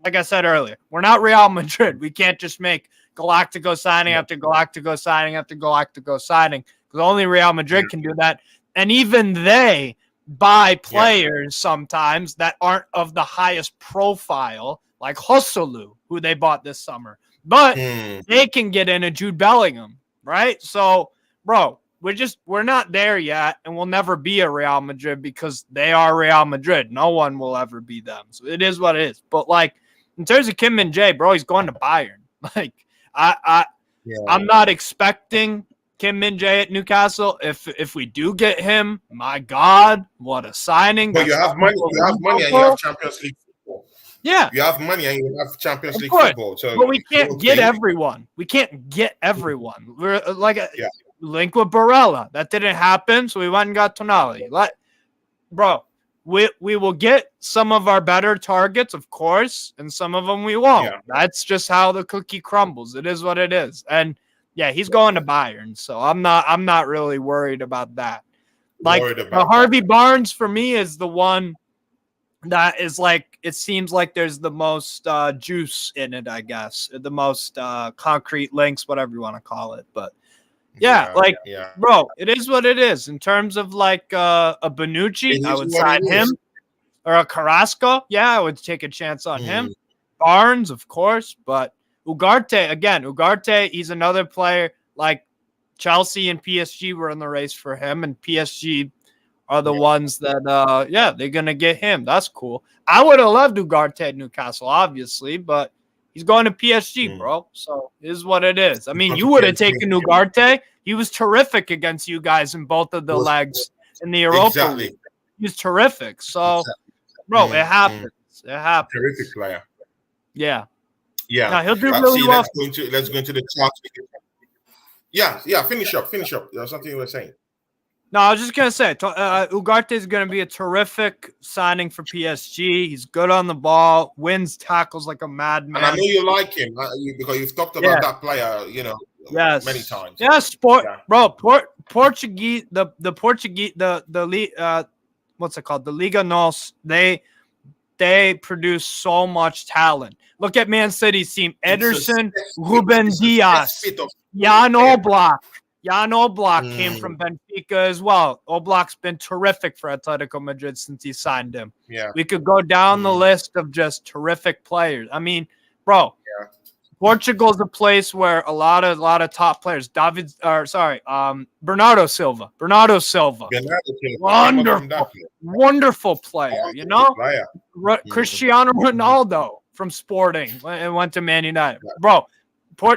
I said earlier, we're not Real Madrid. We can't just make Galactico signing after Galactico signing after Galactico signing, because only Real Madrid can do that. And even they buy players sometimes that aren't of the highest profile, like Joselu, who they bought this summer. But they can get in a Jude Bellingham, right? So, bro, we're not there yet, and we'll never be a Real Madrid because they are Real Madrid. No one will ever be them. So it is what it is. But like in terms of Kim Min-jae, bro, he's going to Bayern. Like I'm not expecting Kim Min-jae at Newcastle. If we do get him, my God, what a signing! But you have money. You have money, and you have Champions League football. Yeah, you have money, and you have Champions League football. So, but we can't get everyone. We can't get everyone. We're like link with Barella. That didn't happen, so we went and got Tonali. Bro, we will get some of our better targets, of course, and some of them we won't. Yeah. That's just how the cookie crumbles. It is what it is. And yeah, he's going to Bayern, so I'm not really worried about that. Like Harvey Barnes for me is the one that is like, it seems like there's the most juice in it, I guess, the most concrete links, whatever you want to call it. But bro, it is what it is. In terms of like a Bonucci, I would sign him, or a Carrasco. Yeah, I would take a chance on him. Barnes, of course, but Ugarte, he's another player. Like Chelsea and PSG were in the race for him, and PSG are the ones that, they're going to get him. That's cool. I would have loved Ugarte at Newcastle, obviously, but he's going to PSG, bro. So it is what it is. I mean, you would have taken Ugarte. He was terrific against you guys in both of the legs in the Europa League. He was terrific. So, bro, it happens. It happens. Terrific player. Yeah. Yeah. Now, he'll do really well. Let's go into the chart. Yeah. Finish up. There's something you were saying. No, I was just going to say, Ugarte is going to be a terrific signing for PSG. He's good on the ball, wins tackles like a madman. And I know you like him because you've talked about that player, many times. Portuguese, the Portuguese, what's it called? The Liga NOS, they produce so much talent. Look at Man City's team. Ederson, Ruben Dias, Jan Oblak. Jan Oblak came from Benfica as well. Oblak's been terrific for Atletico Madrid since he signed him. Yeah. We could go down the list of just terrific players. I mean, bro, Portugal's a place where a lot of top players. Bernardo Silva. Wonderful player, Cristiano Ronaldo from Sporting and went to Man United. Bro,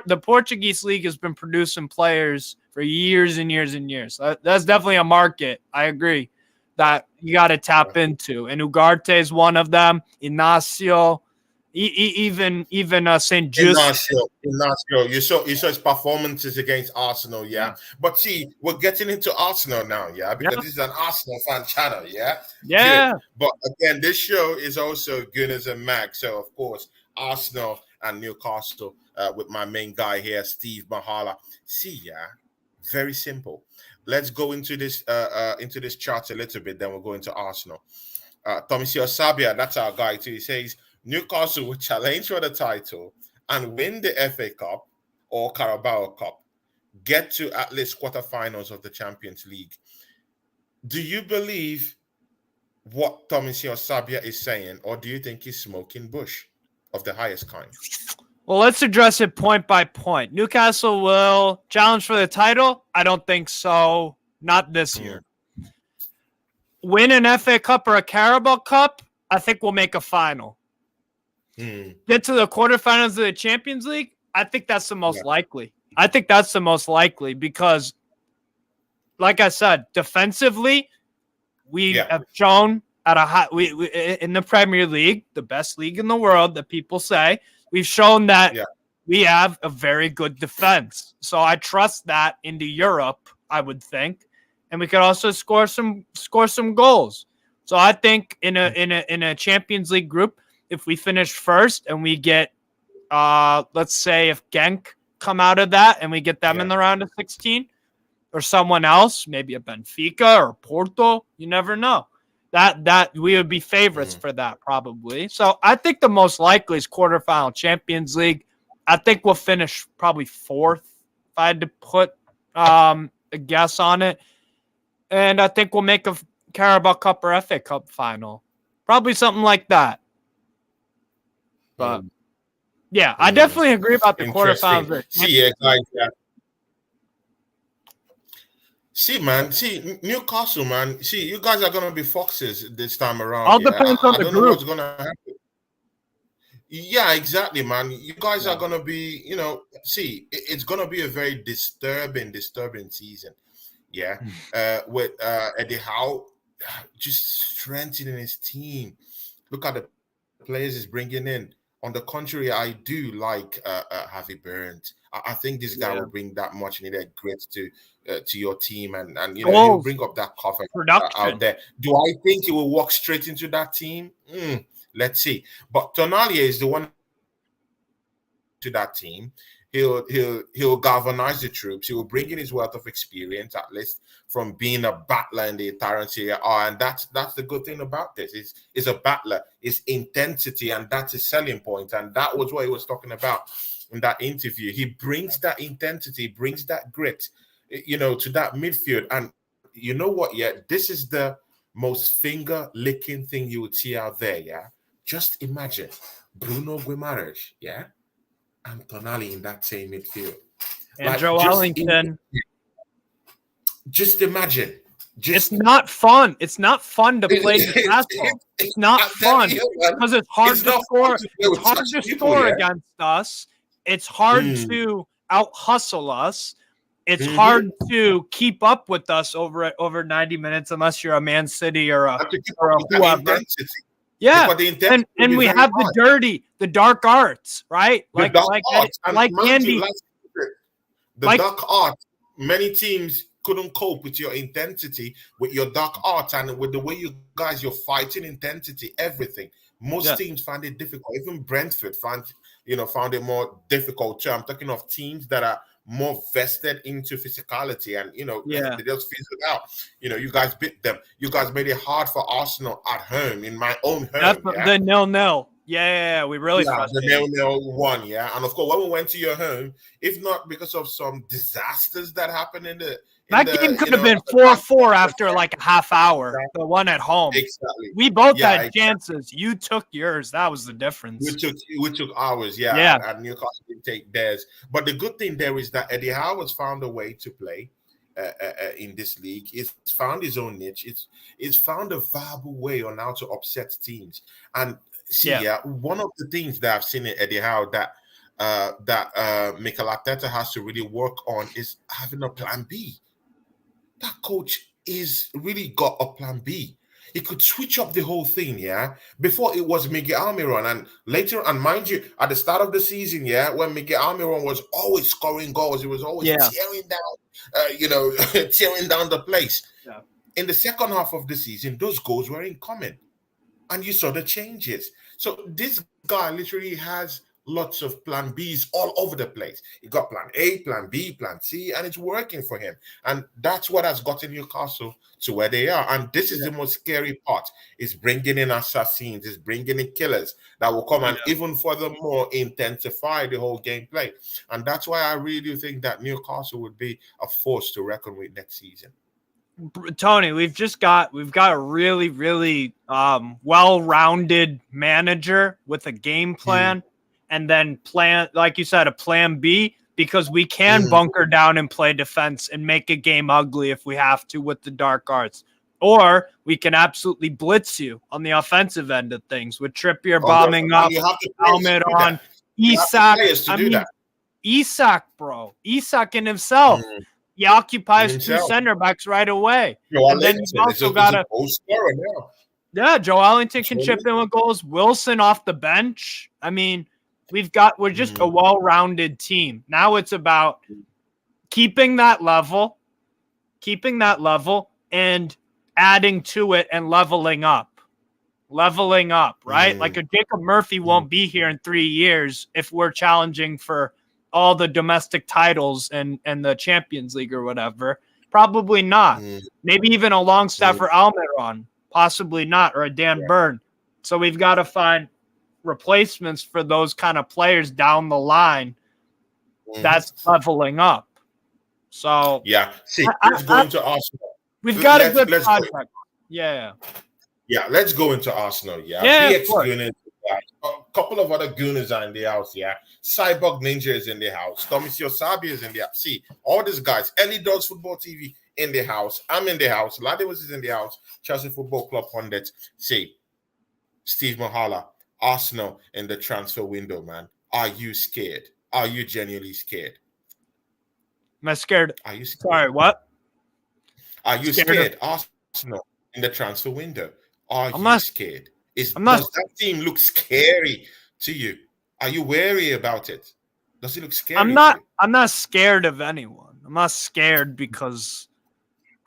the Portuguese league has been producing players for years and years and years. That's definitely a market. I agree that you got to tap into. And Ugarte is one of them. Inacio, even St. Just. Inacio. You saw his performances against Arsenal, yeah. But see, we're getting into Arsenal now, yeah, because this is an Arsenal fan channel, yeah. Yeah. Good. But again, this show is also Gunnerz and Magz. So of course, Arsenal and Newcastle with my main guy here, Steve Mahala. See, very simple. Let's go into this chart a little bit, then we'll go into Arsenal. Tomisio Sabia, that's our guy too. He says Newcastle will challenge for the title and win the FA Cup or Carabao Cup, get to at least quarterfinals of the Champions League. Do you believe what Tomisio Sabia is saying, or do you think he's smoking bush of the highest kind? Well, let's address it point by point. Newcastle will challenge for the title? I don't think so. Not this year. Win an FA Cup or a Carabao Cup? I think we'll make a final. Get to the quarterfinals of the Champions League? I think that's the most likely. I think that's the most likely because, like I said, defensively, we have shown at a high in the Premier League, the best league in the world that people say. We've shown that we have a very good defense. So I trust that into Europe, I would think. And we could also score some goals. So I think in a Champions League group, if we finish first and we get let's say if Genk come out of that and we get them in the round of 16 or someone else, maybe a Benfica or Porto, you never know. That we would be favorites for that probably. So I think the most likely is quarterfinal Champions League. I think we'll finish probably fourth if I had to put a guess on it. And I think we'll make a Carabao Cup or FA Cup final. Probably something like that. But I definitely agree about the quarterfinals. See, guys, See, man. See, Newcastle, man. See, you guys are going to be foxes this time around. All depends on the group. I don't know what's going to happen. Yeah, exactly, man. You guys are going to be, see, it's going to be a very disturbing season. Yeah. With Eddie Howe just strengthening his team. Look at the players he's bringing in. On the contrary, I do like Harvey Burns. I think this guy will bring that much needed grit to your team, and he'll bring up that cover out there. Do I think he will walk straight into that team? Let's see. But Tonali is the one to that team. He'll galvanize the troops. He will bring in his wealth of experience, at least from being a battler in the entire Serie A. And that's the good thing about this. It's a battler. It's intensity, and that's his selling point. And that was what he was talking about in that interview. He brings that intensity, brings that grit, to that midfield. And you know what? Yeah, this is the most finger-licking thing you would see out there. Yeah, just imagine Bruno Guimaraes. Yeah. And Tonali in that same midfield. And Joe Wellington. Just imagine. It's not fun. It's not fun to play basketball. It's not fun because it's hard to score. It's hard to score against us. It's hard to out-hustle us. It's hard to keep up with us over 90 minutes unless you're a Man City or a whoever. Yeah, and we have the dark arts, right? Like Andy. The dark art many teams couldn't cope with your intensity, with your dark art, and with the way you're fighting intensity, everything. Most teams find it difficult. Even Brentford found it more difficult too. I'm talking of teams that are more vested into physicality, and they just fizzled out. You guys beat them. You guys made it hard for Arsenal at home, in my own home. That's the 0-0. Yeah, we really frustrated. The 0-0 one, and of course when we went to your home, if not because of some disasters that happened that game could have been 4-4 after like a half hour. The one at home, exactly. We both had chances. You took yours. That was the difference. We took ours, and Newcastle didn't take theirs. But the good thing there is that Eddie Howe has found a way to play in this league. He's found his own niche. It's found a viable way on how to upset teams. And one of the things that I've seen in Eddie Howe that Mikel Arteta has to really work on is having a plan B. That coach is really got a plan B. He could switch up the whole thing, Before it was Miguel Almiron, and later, and mind you, at the start of the season, when Miguel Almiron was always scoring goals, he was always tearing down the place. Yeah. In the second half of the season, those goals were incoming, and you saw the changes. So this guy literally has lots of plan Bs all over the place. He got plan A, plan B, plan C, and it's working for him. And that's what has gotten Newcastle to where they are. And this is the most scary part, is bringing in assassins, is bringing in killers that will come and even furthermore intensify the whole gameplay. And that's why I really think that Newcastle would be a force to reckon with next season. Tony, we've got a really, really well-rounded manager with a game plan. And then like you said, a plan B, because we can bunker down and play defense and make a game ugly if we have to with the dark arts. Or we can absolutely blitz you on the offensive end of things with Trippier bombing up, helmet on. Isak, Isak, bro. Isak in himself. He occupies two center backs right away. And then you also got Joe Ellington can chip in with goals. Wilson off the bench. I mean, we're just a well-rounded team. Now it's about keeping that level, and adding to it and leveling up, right? Like a Jacob Murphy won't be here in 3 years if we're challenging for all the domestic titles and the Champions League or whatever. Probably not. Maybe even a Longstaff or Almiron. Possibly not, or a Dan Burn. So we've got to find replacements for those kind of players down the line. That's leveling up. So let's go into Arsenal. We've got a good contract. Let's go into Arsenal. Gunnerz, a couple of other Gunners are in the house. Cyborg Ninja is in the house. Tomisio Sabi is in the house. See, all these guys. Ellie Dogs Football TV in the house. I'm in the house. Ladewis is in the house. Chelsea Football Club pundits. See, Steve Mahala. Arsenal in the transfer window, man. Are you scared? Are you genuinely scared? Am I scared? Are you scared? Sorry, what? Are you scared? Arsenal in the transfer window. Are you scared? Does that team look scary to you? Are you wary about it? Does it look scary? I'm not scared of anyone. I'm not scared because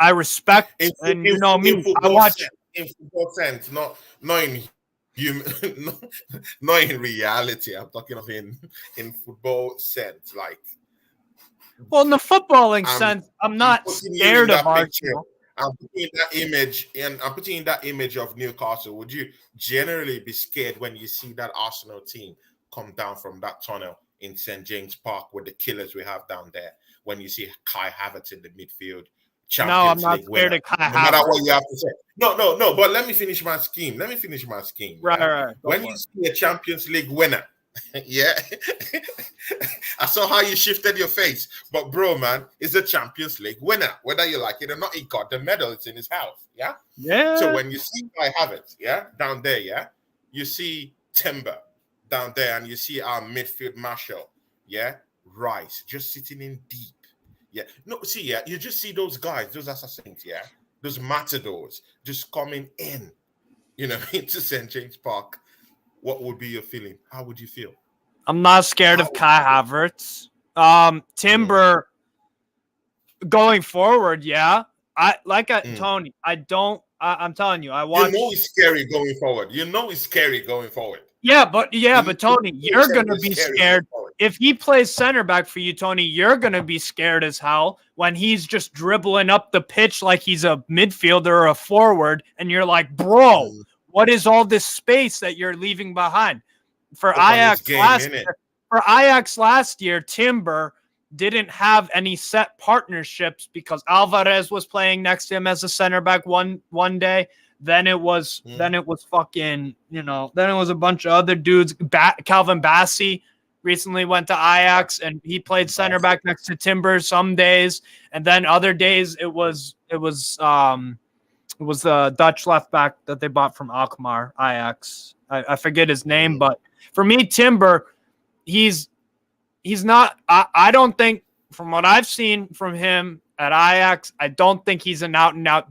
I respect me. I watch in football sense, not in not in reality. I'm talking of in football sense, like. Well, in the footballing sense, I'm not scared of Arsenal. I'm putting that image of Newcastle. Would you generally be scared when you see that Arsenal team come down from that tunnel in St. James Park with the killers we have down there? When you see Kai Havertz in the midfield, Champions League scared of Kai Havertz. No matter what you have to say. No. But let me finish my scheme. Right. When you see a Champions League winner, I saw how you shifted your face. But bro, man, it's a Champions League winner. Whether you like it or not, he got the medal. It's in his house. Yeah. So when you see Kai Havertz, down there, you see Timber down there, and you see our midfield marshal, Rice, just sitting in deep. You just see those guys, those assassins, those matadors just coming in, into St. James Park. What would be your feeling? How would you feel? I'm not scared of Kai Havertz. Timber, Going forward, yeah. Tony, I'm telling you, I watch. You know it's scary going forward. Yeah, but Tony, you're gonna be scared if he plays center back for you, Tony. You're gonna be scared as hell when he's just dribbling up the pitch like he's a midfielder or a forward, and you're like, bro, what is all this space that you're leaving behind? For Ajax last year, Timber didn't have any set partnerships because Alvarez was playing next to him as a center back one day. Then it was fucking, then it was a bunch of other dudes. Calvin Bassey recently went to Ajax and he played center back next to Timber some days, and then other days it was the Dutch left back that they bought from Alkmaar, Ajax. I forget his name, but for me, Timber, he's not. I don't think, from what I've seen from him at Ajax, I don't think he's an out and out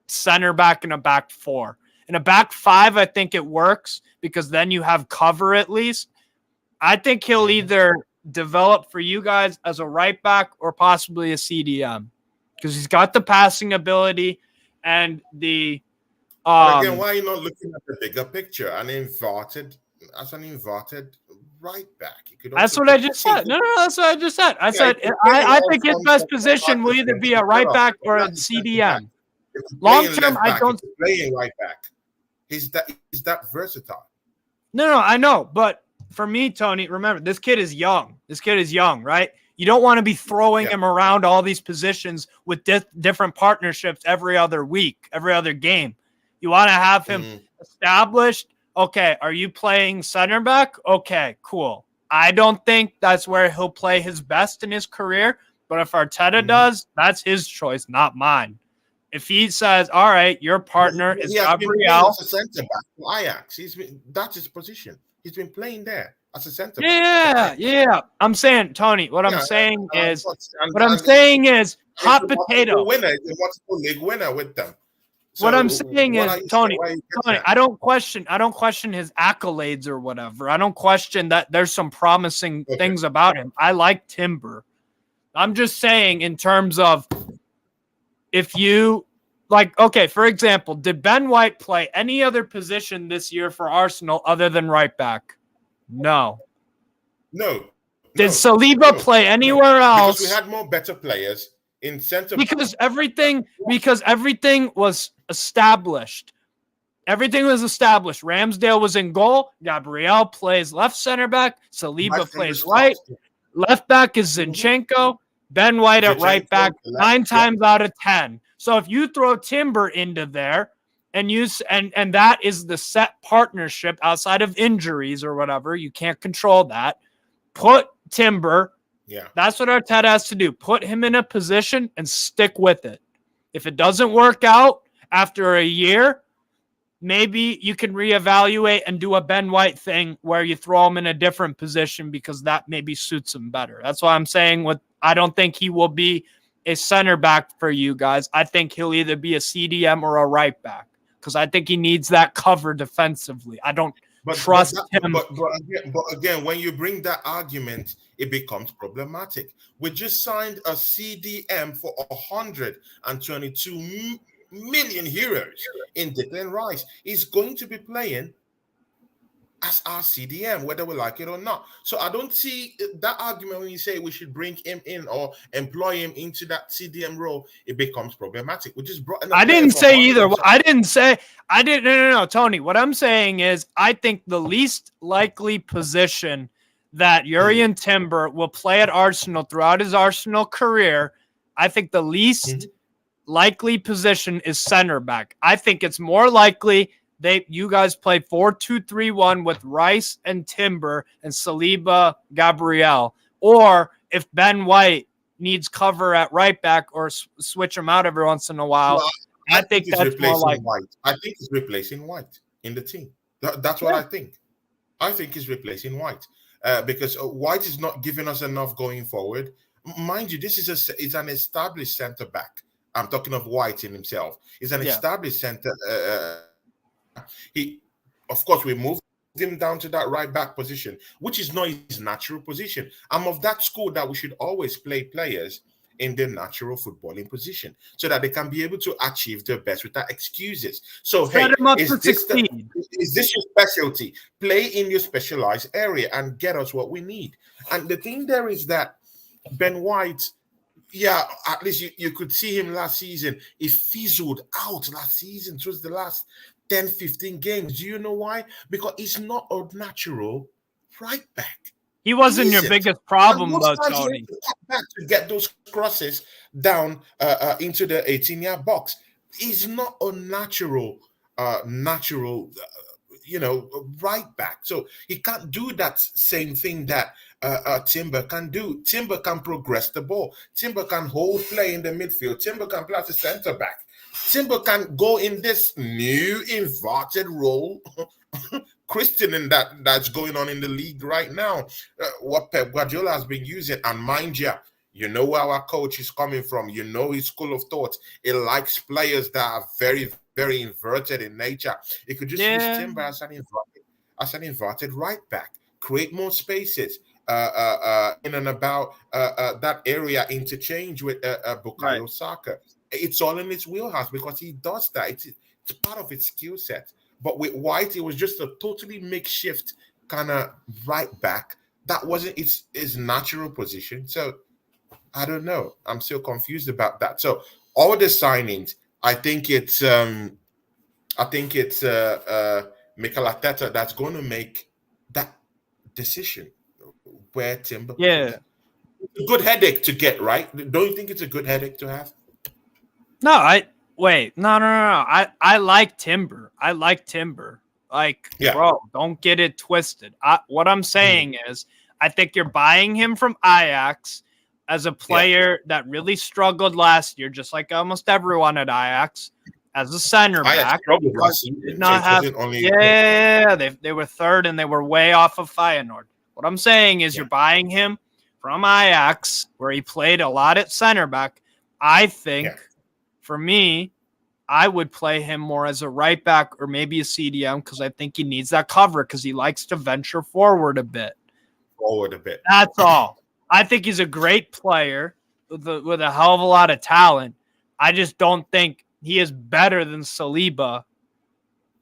center back in a back four. In a back five, I think it works because then you have cover at least. I think he'll either develop for you guys as a right back or possibly a CDM because he's got the passing ability and the. Again, why are you not looking at the bigger picture? As an inverted right back. That's what I just said. No, that's what I just said. I think his best position will either be a right back or a CDM. Long term, I don't playing right back. Is that versatile? No, I know, but for me, Tony, remember this kid is young. Right? You don't want to be throwing him around all these positions with different partnerships every other week, every other game. You want to have him established. Okay, are you playing center back? Okay, cool. I don't think that's where he'll play his best in his career, but if Arteta does, that's his choice, not mine. If he says, all right, your partner is Gabriel. As a center back for Ajax. That's his position. He's been playing there as a center back. Yeah. I'm saying, Tony, I'm saying is hot potato. Winner, multiple league winner with them. So what I'm saying is, Tony, I don't question his accolades or whatever. I don't question that there's some promising things about him. I like Timber. I'm just saying in terms of if you for example, did Ben White play any other position this year for Arsenal other than right back? No. Did Saliba play anywhere else? Because we had more better players in center. Because everything was established. Everything was established. Ramsdale was in goal. Gabriel plays left center back. Saliba plays right. Left back is Zinchenko. Ben White at right back 9 times out of 10. So if you throw Timber into there and that is the set partnership outside of injuries or whatever, you can't control that. Put Timber. Yeah. That's what Arteta has to do. Put him in a position and stick with it. If it doesn't work out after a year, maybe you can reevaluate and do a Ben White thing where you throw him in a different position because that maybe suits him better. That's why I'm saying I don't think he will be a center back for you guys. I think he'll either be a CDM or a right back because I think he needs that cover defensively. I don't trust him. But again, when you bring that argument, it becomes problematic. We just signed a CDM for 122 million euros in Declan Rice. He's going to be playing as our CDM, whether we like it or not. So I don't see that argument when you say we should bring him in or employ him into that CDM role. It becomes problematic. We just brought. I didn't say either. No, Tony. What I'm saying is, I think the least likely position that Jurrien Timber will play at Arsenal throughout his Arsenal career, I think the least likely position is center back. I think it's more likely you guys play 4-2-3-1 with Rice and Timber and Saliba, Gabriel. Or if Ben White needs cover at right back or switch him out every once in a while, I think that's more like White. I think he's replacing White in the team. That's what I think. I think he's replacing White because White is not giving us enough going forward. Mind you, this is an established center back. I'm talking of White in himself. He's an established center. Of course, we moved him down to that right back position, which is not his natural position. I'm of that school that we should always play players in their natural footballing position so that they can be able to achieve their best without excuses. So, Set hey, him up to is succeed. this your specialty? Play in your specialized area and get us what we need. And the thing there is that Ben White, yeah, at least you could see him last season. He fizzled out last season. It was the last 10, 15 games. Do you know why? Because he's not a natural right back. He wasn't your biggest problem, though, Tony. Back to get those crosses down into the 18-yard box. He's not a natural, right back. So he can't do that same thing that Timber can do. Timber can progress the ball. Timber can hold play in the midfield. Timber can play as a center back. Timber can go in this new inverted role. Christian that's going on in the league right now. What Pep Guardiola has been using, and mind you know where our coach is coming from. You know his school of thought. He likes players that are very, very inverted in nature. He could just use Timber as an inverted right back, create more spaces in and about that area, interchange with Bukayo Saka. It's all in his wheelhouse because he does that. It's part of his skill set. But with White, it was just a totally makeshift kind of right back. That wasn't his natural position. So I don't know. I'm still confused about that. So all the signings, I think it's Mikel Arteta that's going to make that decision where Timber. Yeah. It's a good headache to get, right? Don't you think it's a good headache to have? No, No. I like Timber. Bro, don't get it twisted. What I'm saying is, I think you're buying him from Ajax as a player that really struggled last year, just like almost everyone at Ajax, as a center back. Did not have. They were third and they were way off of Feyenoord. What I'm saying is, you're buying him from Ajax, where he played a lot at center back. I think. Yeah. For me, I would play him more as a right back or maybe a CDM because I think he needs that cover because he likes to venture forward a bit. That's all. I think he's a great player with a hell of a lot of talent. I just don't think he is better than Saliba.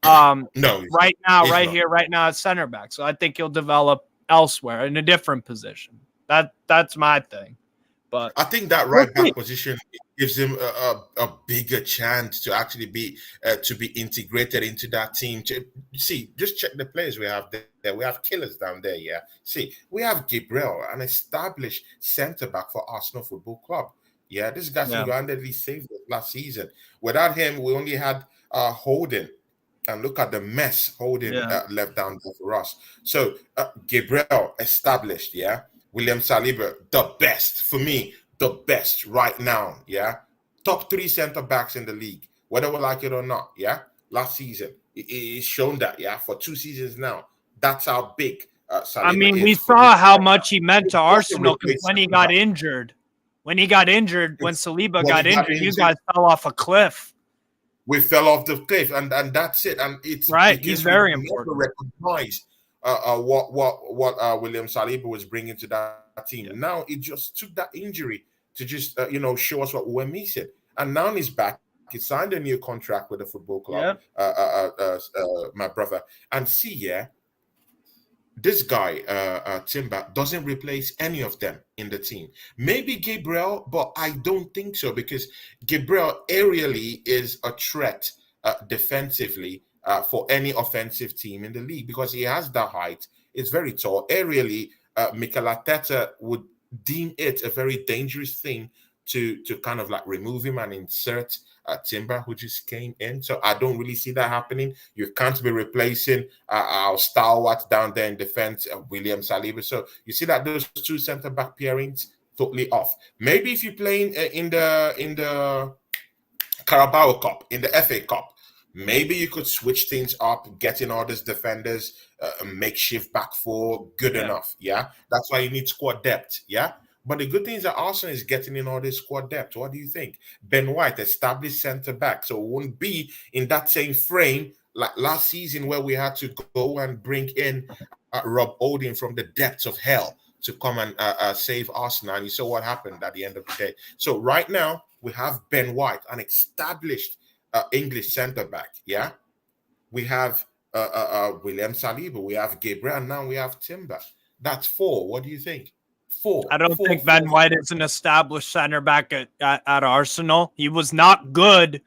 No, right now at center back. So I think he'll develop elsewhere in a different position. That's my thing. But I think that right back position gives him a bigger chance to actually be integrated into that team. Just check the players we have there. We have killers down there. Yeah. See, we have Gabriel, an established centre back for Arsenal Football Club. Yeah, this guy single-handedly saved it last season. Without him, we only had Holding. And look at the mess Holding left down there for us. So Gabriel established. Yeah. William Saliba, the best for me, the best right now. Yeah, top 3 center backs in the league, whether we like it or not. Yeah, last season it's shown that. Yeah, for 2 seasons now, that's how big. Saliba is. We saw how much he meant to Arsenal when he got injured. When Saliba got injured, you guys fell off a cliff. We fell off the cliff, and that's it. And it's right. He's very important. Recognized what William Saliba was bringing to that team. Yeah. Now it just took that injury to just show us what we were missing, and now he's back. He signed a new contract with the football club, my brother, and this guy Timber doesn't replace any of them in the team. Maybe Gabriel, but I don't think so because Gabriel aerially is a threat defensively. For any offensive team in the league because he has the height. It's very tall. Aerially, Mikel Arteta would deem it a very dangerous thing to kind of like remove him and insert Timber, who just came in. So I don't really see that happening. You can't be replacing our stalwart down there in defense, William Saliba. So you see that those 2 centre-back pairings totally off. Maybe if you're playing in the Carabao Cup, in the FA Cup, maybe you could switch things up, getting all these defenders, makeshift back 4, good enough. Yeah, that's why you need squad depth. Yeah, but the good thing is that Arsenal is getting in all this squad depth. What do you think? Ben White, established centre back, so it won't be in that same frame like last season where we had to go and bring in Rob Holding from the depths of hell to come and save Arsenal. And you saw what happened at the end of the day. So right now we have Ben White, an established English centre back. Yeah, we have William Saliba, we have Gabriel, and now we have Timber. That's 4. What do you think? 4. I don't think Ben White is an established center back at Arsenal. He was not good.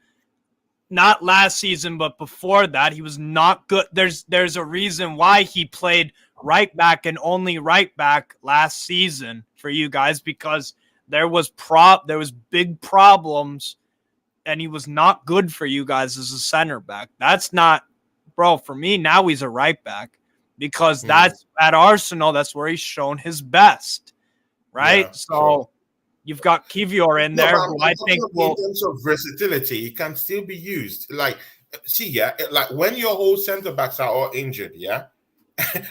Not last season, but before that, he was not good. There's a reason why he played right back and only right back last season for you guys, because there was big problems, and he was not good for you guys as a center back. That's not, bro. For me, now he's a right back, because that's at Arsenal. That's where he's shown his best, right? Yeah, so. Sure. You've got Kivior in there, who I think will... In terms of versatility, it can still be used. Like, see, yeah, like when your whole centre-backs are all injured, yeah,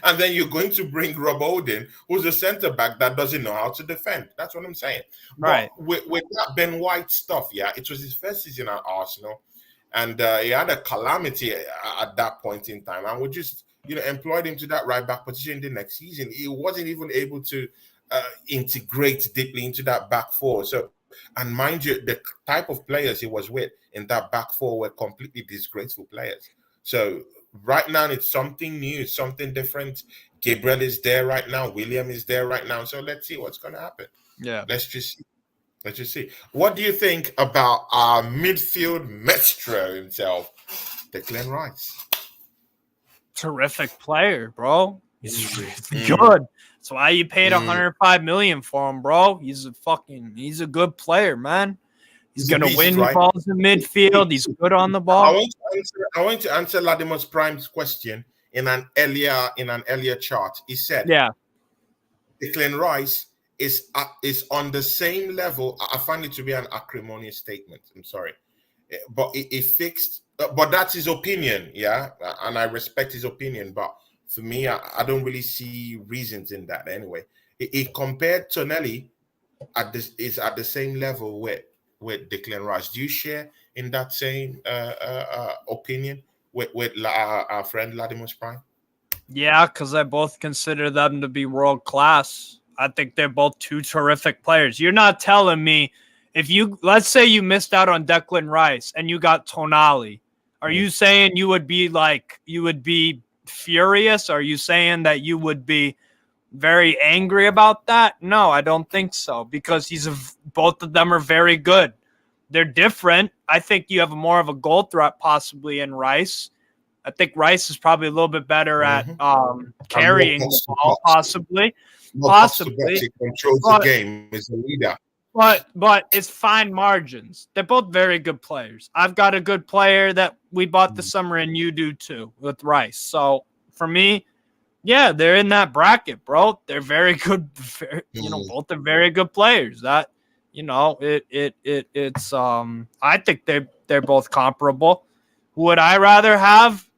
and then you're going to bring Rob Holding, who's a centre-back that doesn't know how to defend. That's what I'm saying. Right. But with that Ben White stuff, yeah, it was his first season at Arsenal, and he had a calamity at that point in time, and we just, employed him to that right-back position the next season. He wasn't even able to integrate deeply into that back 4. So, and mind you, the type of players he was with in that back 4 were completely disgraceful players. So right now it's something new, something different. Gabriel is there right now. William is there right now. So let's see what's going to happen. Yeah. Let's just see. What do you think about our midfield maestro himself, Declan Rice? Terrific player, bro. He's good. That's why you paid $105 million for him, bro. He's a good player, man. He's gonna win balls in midfield. He's good on the ball. I want to answer Latimer's Prime's question in an earlier chart. He said, "Yeah, Declan Rice is on the same level." I find it to be an acrimonious statement. I'm sorry, but it fixed. But that's his opinion, yeah, and I respect his opinion, but. For me, I don't really see reasons in that anyway. It compared Tonelli is at the same level with Declan Rice. Do you share in that same opinion with our friend Latimer's Prime? Yeah, because I both consider them to be world class. I think they're both 2 terrific players. You're not telling me let's say you missed out on Declan Rice and you got Tonali. Are you saying you would be furious? Are you saying that you would be very angry about that? No, I don't think so, because both of them are very good. They're different. I think you have more of a goal threat possibly in Rice. I think Rice is probably a little bit better at carrying the ball, possibly. He controls the game. He's a leader. But it's fine margins. They're both very good players. I've got a good player that we bought this summer, and you do too, with Rice. So for me, yeah, they're in that bracket, bro. They're very good. Both are very good players. That, it's I think they're both comparable. Would I rather have?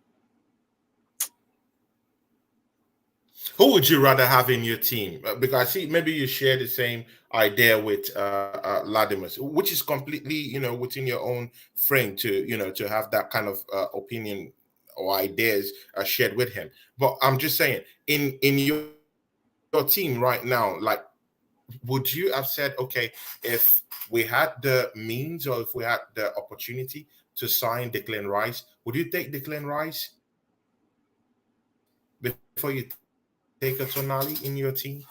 Who would you rather have in your team? Because I see maybe you share the same idea with Latimer's, which is completely, within your own frame to have that kind of opinion or ideas shared with him. But I'm just saying, in your team right now, like, would you have said, okay, if we had the means or if we had the opportunity to sign Declan Rice, would you take Declan Rice before you take a Tonali in your team?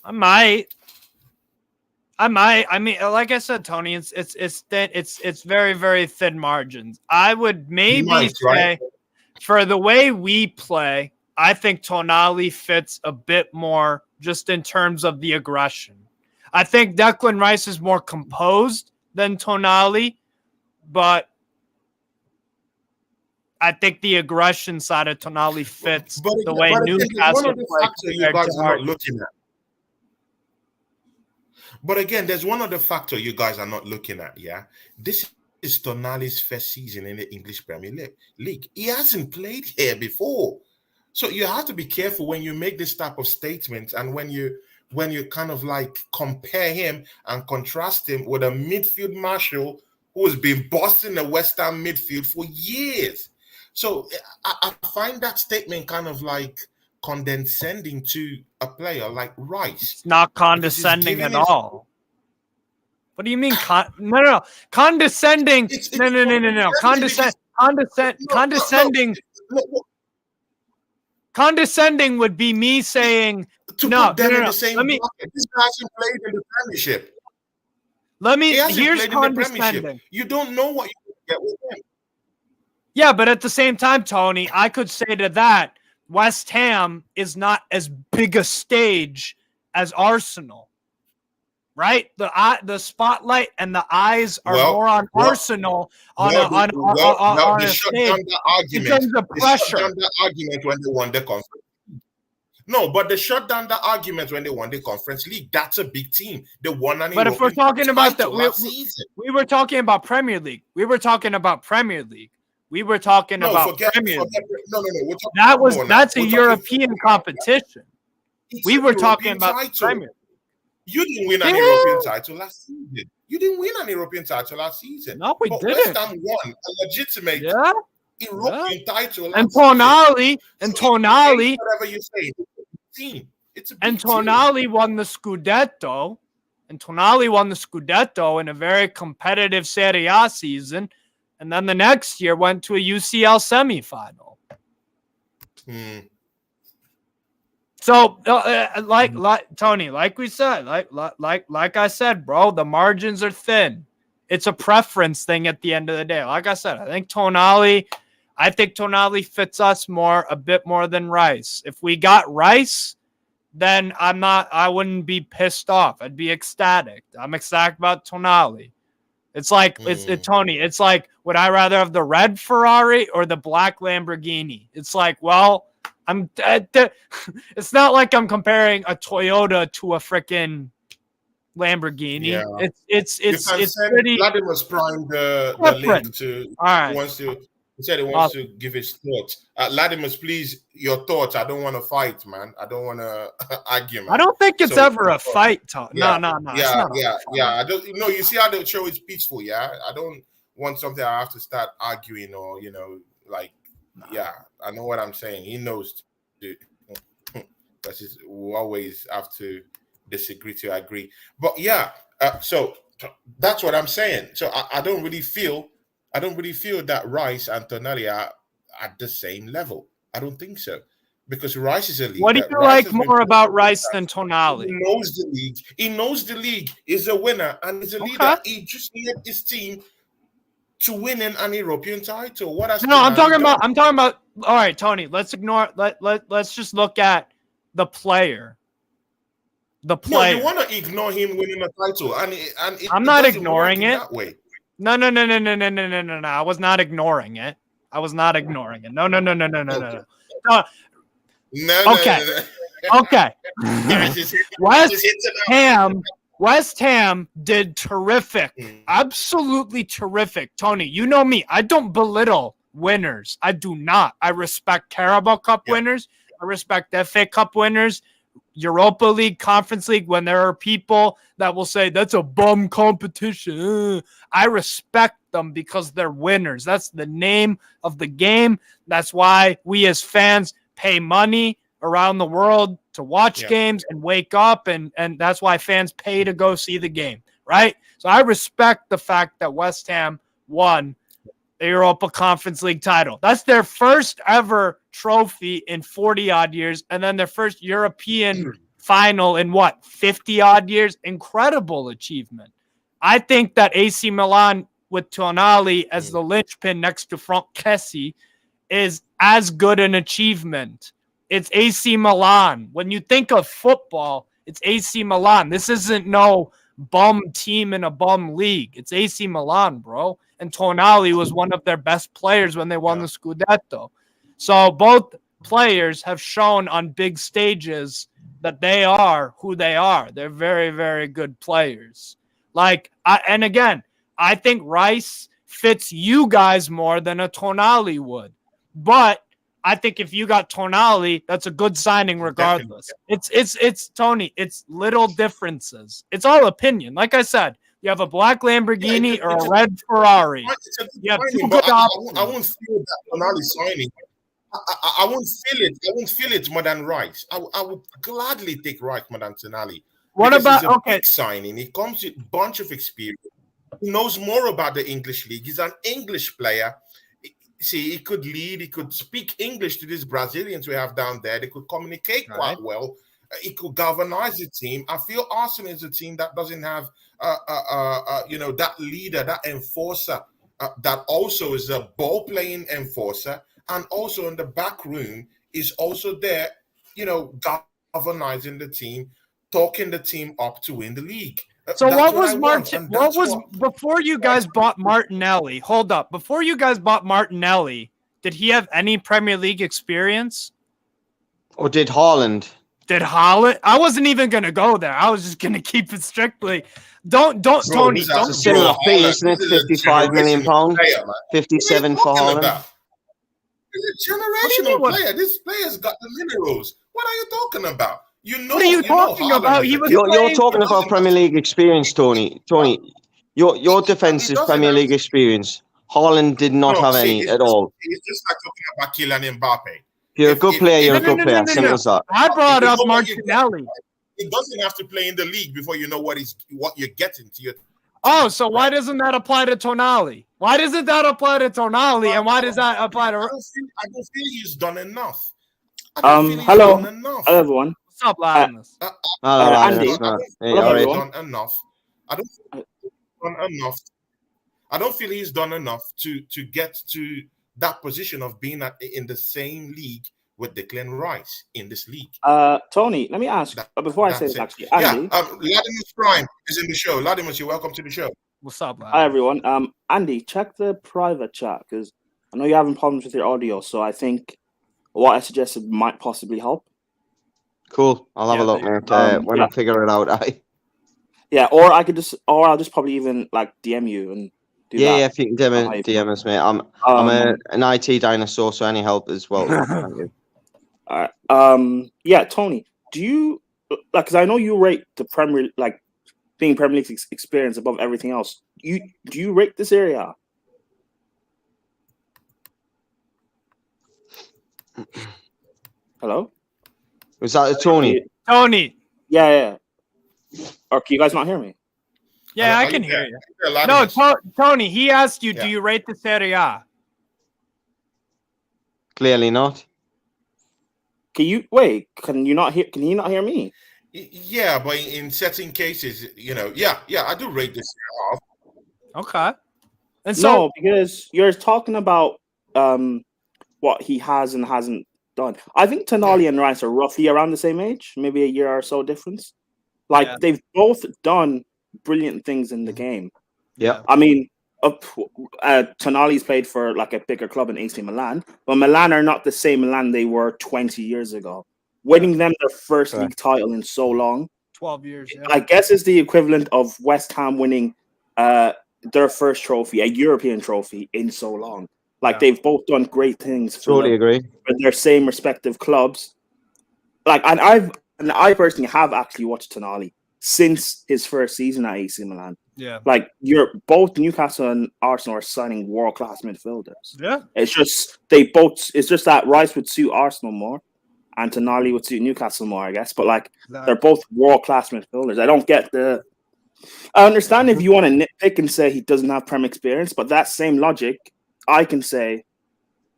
I might. I mean, like I said, Tony, it's thin. It's very, very thin margins. I would maybe say, for the way we play, I think Tonali fits a bit more just in terms of the aggression. I think Declan Rice is more composed than Tonali, but I think the aggression side of Tonali fits the way Newcastle plays. But again, there's one other factor you guys are not looking at, yeah? This is Tonali's first season in the English Premier League. He hasn't played here before. So you have to be careful when you make this type of statement and when you kind of like compare him and contrast him with a midfield marshal who has been bossing the West Ham midfield for years. So I find that statement kind of like condescending to a player like Rice. It's not condescending at all. What do you mean? No. Condescending. No. Condescending. Condescending would be me saying no. The same bucket. This guy hasn't played in the Premiership. Here's condescending. You don't know what you get with him. Yeah, but at the same time, Tony, I could say to that, West Ham is not as big a stage as Arsenal, right? The spotlight and the eyes are more on Arsenal on a stage because of pressure. They shut down the argument when they won the conference. No, but they shut down the argument when they won the Conference League. That's a big team. They won an. But if we're talking about that, we were talking about Premier League. We were talking about Premier League. We were talking about Premier League. No. That's a European competition. We were talking about Premier League. You didn't win an European title last season. No, we didn't. West Ham won a legitimate European title. And Tonali, whatever you say, team. And Tonali won the Scudetto. And Tonali won the Scudetto in a very competitive Serie A season. And then the next year went to a UCL semifinal. So, like Tony, like we said, like I said, bro, the margins are thin. It's a preference thing at the end of the day. Like I said, I think Tonali fits us a bit more than Rice. If we got Rice, then I wouldn't be pissed off. I'd be ecstatic. I'm ecstatic about Tonali. It's like, Tony, it's like, would I rather have the red Ferrari or the black Lamborghini? It's like, well, it's not like I'm comparing a Toyota to a freaking Lamborghini. Yeah. It's pretty. Vladimir's primed the link to. All right. He said he wants to give his thoughts. Latimus, please, your thoughts. I don't want to fight, man. I don't want to argue, man. I don't think it's ever a fight, Tom. No. Yeah. I don't. You see how the show is peaceful, yeah? I don't want something I have to start arguing or, I know what I'm saying. He knows. Because we always have to disagree to agree. But, so that's what I'm saying. So I don't really feel that Rice and Tonali are at the same level. I don't think so. Because Rice is a league. What do you like more about Rice than Tonali? He knows the league. He knows the league. He's a winner. And he's a leader. He just needed his team to win an European title. I'm talking about all right, Tony, let's just look at the player. No, you want to ignore him winning a title. And I'm not ignoring it. That way. No. I was not ignoring it. No. Okay. West Ham did terrific. Absolutely terrific. Tony, you know me. I don't belittle winners. I do not. I respect Carabao Cup winners. I respect FA Cup winners. Europa League, Conference League, when there are people that will say that's a bum competition. I respect them because they're winners. That's the name of the game. That's why we as fans pay money around the world to watch games and wake up, and that's why fans pay to go see the game, right? So I respect the fact that West Ham won the Europa Conference League title. That's their first ever trophy in 40-odd years, and then their first European final in 50-odd years. Incredible achievement. I think that AC Milan with Tonali as the linchpin next to Franck Kessie is as good an achievement. It's AC Milan. When you think of football, it's AC Milan. This isn't no bum team in a bum league. It's AC Milan, bro. And Tonali was one of their best players when they won the Scudetto. So both players have shown on big stages that they are who they are. They're very, very good players. And again, I think Rice fits you guys more than a Tonali would. But I think if you got Tonali, that's a good signing regardless. It's Tony, it's little differences. It's all opinion. Like I said, You have a black Lamborghini or a red Ferrari. You have two good options. I won't feel that Tonali signing. I won't feel it. I won't feel it more than Rice. I would gladly take Rice more than Tonali. What about big signing? He comes with a bunch of experience. He knows more about the English league. He's an English player. See, he could lead. He could speak English to these Brazilians we have down there. They could communicate quite well. He could galvanize the team. I feel Arsenal is a team that doesn't have, that leader, that enforcer, that also is a ball-playing enforcer, and also in the back room is also there, galvanizing the team, talking the team up to win the league. So what was before you guys bought Martinelli? Hold up. Before you guys bought Martinelli, did he have any Premier League experience? Or did Haaland? Did Haaland? I wasn't even going to go there. I was just going to keep it strictly. Don't, Tony. It's a similar fee, isn't it? £55 million, 57 for Haaland. He's a generational player. This player's got the minerals. What are you talking about? What are you talking about? You're talking about Premier League experience, Tony. Your defense is Premier League experience. Haaland did not have any at all. It's just like talking about Kylian Mbappe. You're a good player. You're a good player. Simple as that. I brought up Martinelli. He doesn't have to play in the league before you know what you're getting to. So why doesn't that apply to Tonali? Why doesn't that apply to Tonali? And why does that apply to? I don't feel he's done enough. Hello, everyone. What's up, Linus? Andy. Done enough. I don't feel he's done enough to get to that position of being in the same league with Declan Rice in this league. Tony, let me ask before I say this. Actually, Andy, Latimus Prime is in the show. Latimus, you're welcome to the show. What's up, man? Hi, everyone. Andy, check the private chat because I know you're having problems with your audio. So I think what I suggested might possibly help. Cool. I'll have a look, mate. When I figure it out, or I'll just probably even DM you and do that. Yeah, if you can DM us, mate. I'm an IT dinosaur, so any help as well. Thank you. All right. Tony, do you because I know you rate the being Premier League experience above everything else. Do you rate this area? Hello? Was that Tony? Tony. Yeah. Or can you guys not hear me? Yeah, I can hear you. No, Tony, he asked you, do you rate the Serie A? Clearly not. Can you not hear? Can he not hear me? Yeah, but in certain cases, I do rate this off. Okay. And so because you're talking about what he has and hasn't done. I think Tonali and Rice are roughly around the same age, maybe a year or so difference. They've both done brilliant things in the game. Yeah. I mean, Tonali's played for a bigger club in AC Milan, but Milan are not the same Milan they were 20 years ago. Winning them their first league title in so long. 12 years. Yeah. I guess it's the equivalent of West Ham winning their first trophy, a European trophy, in so long. They've both done great things for their same respective clubs. I personally have actually watched Tonali since his first season at AC Milan. Yeah. Both Newcastle and Arsenal are signing world-class midfielders. Yeah. It's just that Rice would suit Arsenal more and Tonali would suit Newcastle more, I guess. But they're both world-class midfielders. I understand if you want to nitpick and say he doesn't have Prem experience, but that same logic, I can say,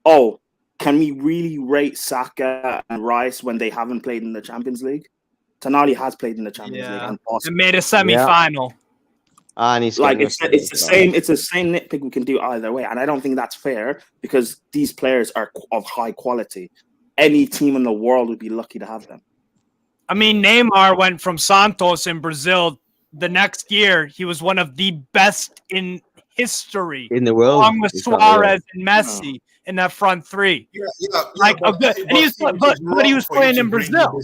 can we really rate Saka and Rice when they haven't played in the Champions League? Tonali has played in the Champions League and made a semi-final. And he's it's the same nitpick we can do either way, and I don't think that's fair because these players are of high quality. Any team in the world would be lucky to have them. I mean, Neymar went from Santos in Brazil. The next year, he was one of the best in history in the world, along with Suarez and Messi in that front three. But he was playing in Brazil.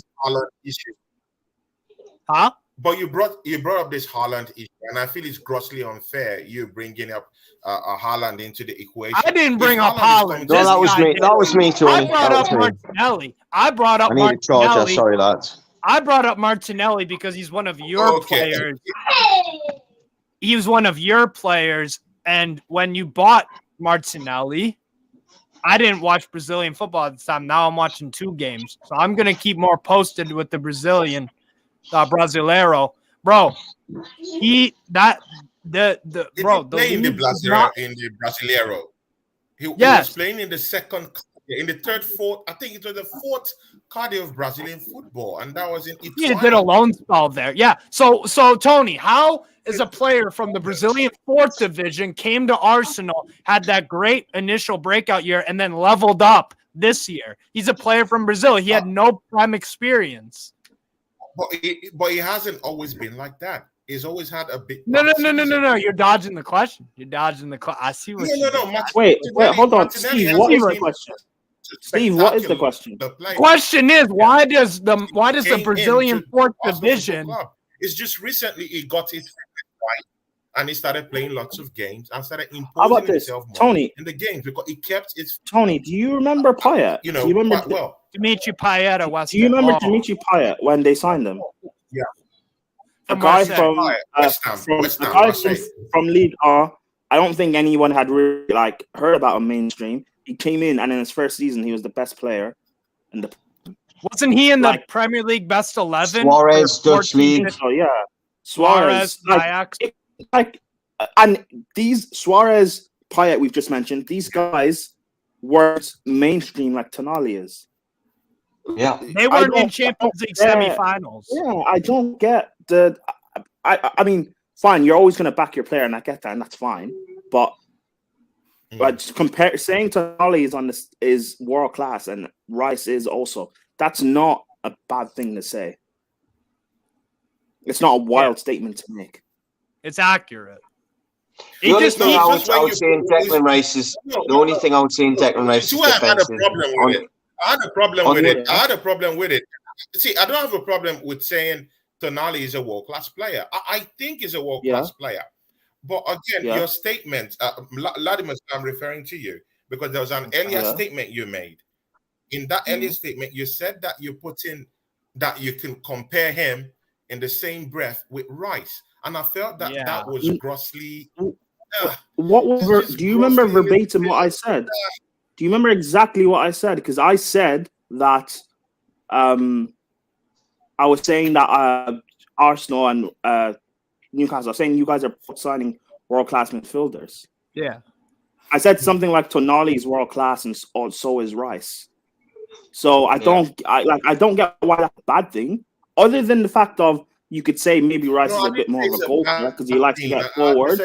Huh? But you brought up this Haaland issue, and I feel it's grossly unfair you bringing up Haaland into the equation. I didn't bring up Haaland. No, that was me. That was me, Tony. I brought up Martinelli. I brought up Martinelli. Sorry, lads. I brought up Martinelli because he's one of your players. he was one of your players. And when you bought Martinelli, I didn't watch Brazilian football at the time. Now I'm watching 2 games. So I'm going to keep more posted with the Brazilian Brasileiro. Bro, Playing in the Brasileiro. He was playing in the in the third, fourth. I think it was the 4th cardio of Brazilian football, and that was in Italy. He did a loan spell there. Yeah. So Tony, how is a player from the Brazilian 4th division came to Arsenal, had that great initial breakout year, and then leveled up this year? He's a player from Brazil. He had no prime experience. But he hasn't always been like that. He's always had a big. No. You're dodging the question. I see what. Wait, hold on, Steve. What is the question? Steve, what is the question? The question is, why does the Brazilian 4th division? It's just recently he got his right, and he started playing lots of games and started imposing himself more Tony, in the games because he kept his. Tony, do you remember Payet? You know, do you remember Dimitri Payet at West Ham? Do you remember Dimitri Payet when they signed him? Yeah. A guy from League R. I don't think anyone had really heard about him mainstream. He came in, and in his first season, he was the best player. Wasn't he in the Premier League best 11? Suarez, Dutch League. Oh yeah, Suarez, Ajax. And these Suarez, Payet, we've just mentioned. These guys weren't mainstream like Tonali is. Yeah, they weren't in Champions League semifinals. Yeah, I don't get the. I mean, fine, you're always going to back your player, and I get that, and that's fine. But saying Tonali is world class and Rice is also, that's not a bad thing to say. It's not a wild statement to make. It's accurate. The only thing I would say in Declan Rice is I had a problem with it. See, I don't have a problem with saying Tonali is a world-class player. I think he's a world-class player. But again, your statement, Latimer, I'm referring to you because there was an earlier statement you made. In that earlier statement, you said that you put in that you can compare him in the same breath with Rice. And I felt that that was grossly... do you remember verbatim what I said? Do you remember exactly what I said? Because I said that I was saying that Arsenal and Newcastle, I was saying you guys are signing world-class midfielders. Yeah. I said something like Tonali is world-class and so is Rice. So I don't get why that's a bad thing, other than the fact of you could say maybe Rice is a bit more of a goal threat because he likes to get forward.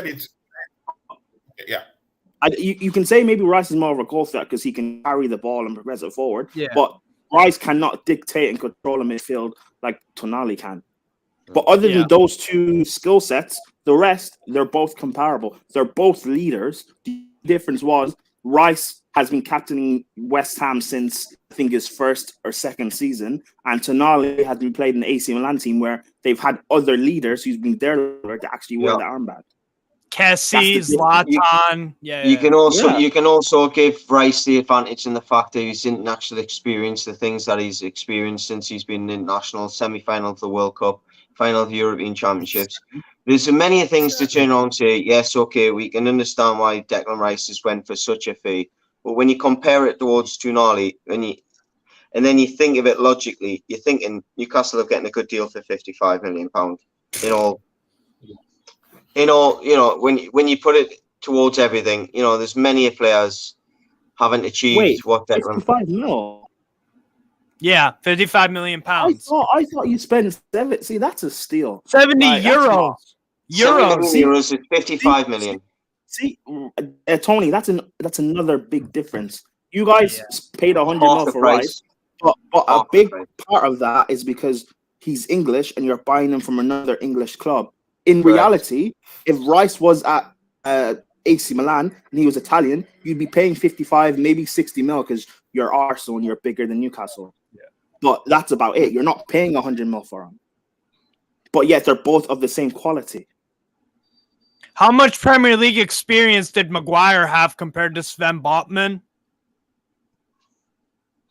You can say maybe Rice is more of a goal threat because he can carry the ball and progress it forward. Yeah. But Rice cannot dictate and control a midfield like Tonali can. But other than those two skill sets, the rest, they're both comparable. They're both leaders. The difference was Rice has been captaining West Ham since, I think, his first or second season. And Tonali has been played in the AC Milan team where they've had other leaders who's been there to actually wear the armband. Kessie, Zlatan. You can also give Rice the advantage in the fact that he's didn't actually experience the things that he's experienced since he's been in international, semi-final of the World Cup, final of the European Championships. There's many things to turn around and say, yes, okay, we can understand why Declan Rice has went for such a fee. But when you compare it towards Tonali, and then you think of it logically, you're thinking Newcastle are getting a good deal for £55 million. When you put it towards everything, there's many players haven't achieved what Declan. 55 mil. Yeah, £55 million. I thought you spent 70. See, that's a steal. 70 euros. Euros is 55 million. See, Tony, that's another big difference. You guys paid 100 mil for Rice, but a big part of that is because he's English and you're buying him from another English club. In reality, if Rice was at AC Milan and he was Italian, you'd be paying 55, maybe 60 mil because you're Arsenal and you're bigger than Newcastle. Yeah. But that's about it. You're not paying 100 mil for him. But yet they're both of the same quality. How much Premier League experience did Maguire have compared to Sven Botman?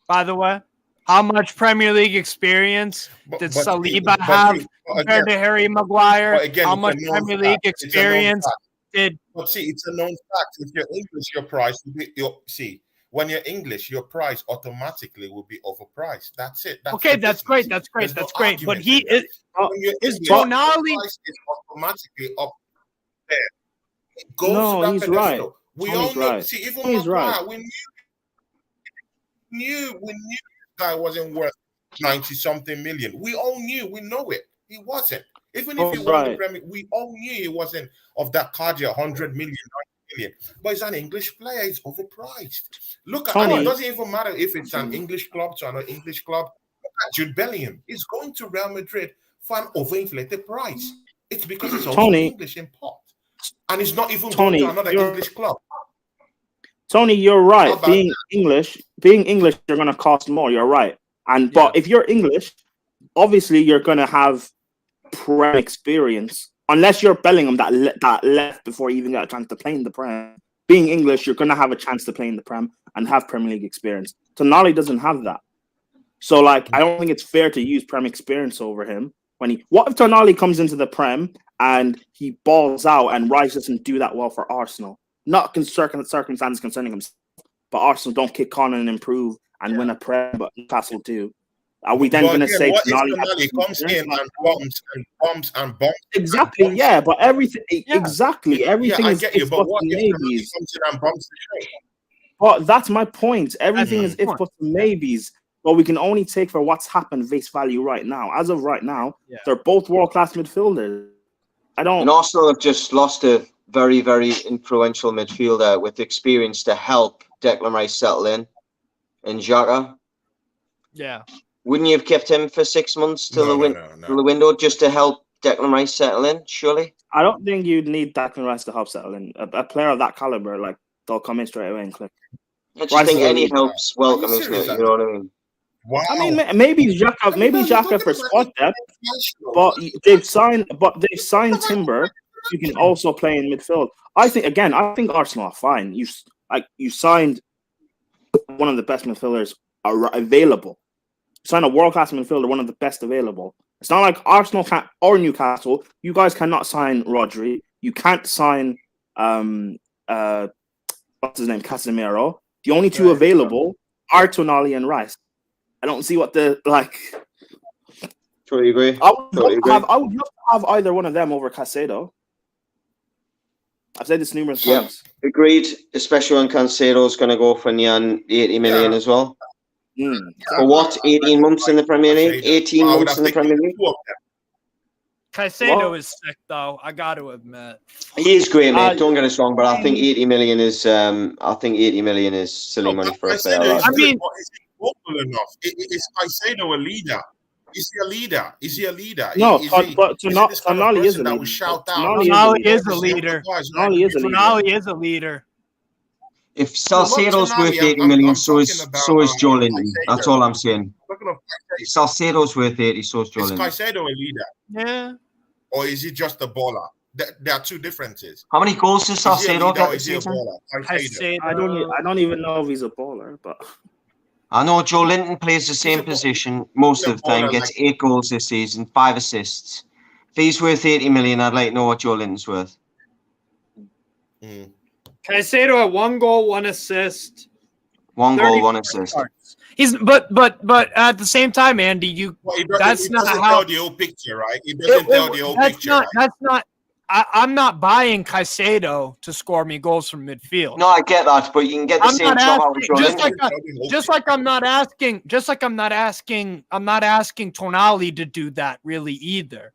By the way, How much Premier League experience did Saliba have compared to Harry Maguire? Again, how much Premier League experience did? But see, it's a known fact. If you're English, your price will be when you're English, your price automatically will be overpriced. That's it. That's great. That's great. That's great. But he is Tonali is automatically up there. It goes to that he's pedestal. right. We all know. Right. See, even he's Maguire, right. we knew this guy wasn't worth 90-something million. We all knew. We know it. He wasn't. Even if he won the Premier, we all knew he wasn't of that cardio 100 million, 90 million. But he's an English player. He's overpriced. Look at and it doesn't even matter if it's an English club to an English club. Look at Jude Bellingham. He's going to Real Madrid for an overinflated price. It's because it's also English import. And it's not even going to another English club. Tony, you're right. Being English, you're going to cost more. You're right. But if you're English, obviously you're going to have Prem experience, unless you're Bellingham that left before you even got a chance to play in the Prem. Being English, you're going to have a chance to play in the Prem and have Premier League experience. Tonali doesn't have that. So, I don't think it's fair to use Prem experience over him. What if Tonali comes into the Prem and he balls out and Rice doesn't do that well for Arsenal? Not circumstances concerning himself, but Arsenal don't kick on and improve and win a Prem, but Newcastle do. Are we then going to say Tonali comes in and bombs? Exactly, yeah, but everything exactly everything is if but maybes. But that's my point. Everything is if but maybes. But we can only take for what's happened face value right now. As of right now, they're both world-class midfielders. And Arsenal have just lost a very, very influential midfielder with experience to help Declan Rice settle in Xhaka. Yeah. Wouldn't you have kept him for 6 months till the window just to help Declan Rice settle in, surely? I don't think you'd need Declan Rice to help settle in. A player of that caliber, they'll come in straight away and click. I just think any help's welcome, isn't it? You know what I mean? Wow. I mean, maybe Xhaka for squad depth, but they've signed Timber. You can also play in midfield. I think Arsenal are fine. You signed one of the best midfielders available. You signed a world-class midfielder, one of the best available. It's not like Arsenal or Newcastle. You guys cannot sign Rodri. You can't sign what's his name, Casemiro. The only two available are Tonali and Rice. I don't see what the Totally agree. I would love to have either one of them over Caicedo. I've said this numerous times. Agreed. Especially when Cancedo's going to go for near 80 million as well. For what? 18 months in the Premier League? 18 months in the Premier League? Caicedo is sick, though. I got to admit. He is great, mate. Don't get us wrong, but I think 80 million is silly money for a player. I mean, is he vocal enough? Is Caicedo a leader? Is he a leader? No, but Tonali is a leader. Tonali is a leader. Tonali is a leader. If Salcedo's worth 80 million, so is Joe Linton. That's all I'm saying. If Salcedo's worth 80, so is Joe Linton. Is Caicedo a leader? Yeah. Or is he just a baller? There are two differences. How many goals does Salcedo get this season? I don't even know if he's a baller, but I know Joe Linton plays the same position most of the time, gets 8 goals this season, 5 assists. If he's worth 80 million, I'd like to know what Joe Linton's worth. Caicedo had 1 goal, 1 assist. 1 goal, 1 assist. He's but at the same time, Andy, that's not how the whole picture, right? He doesn't tell the whole picture. That's not. I'm not buying Caicedo to score me goals from midfield. No, I get that, but you can get the same job out of Joe Linton. Just like I'm not asking Tonali to do that really either.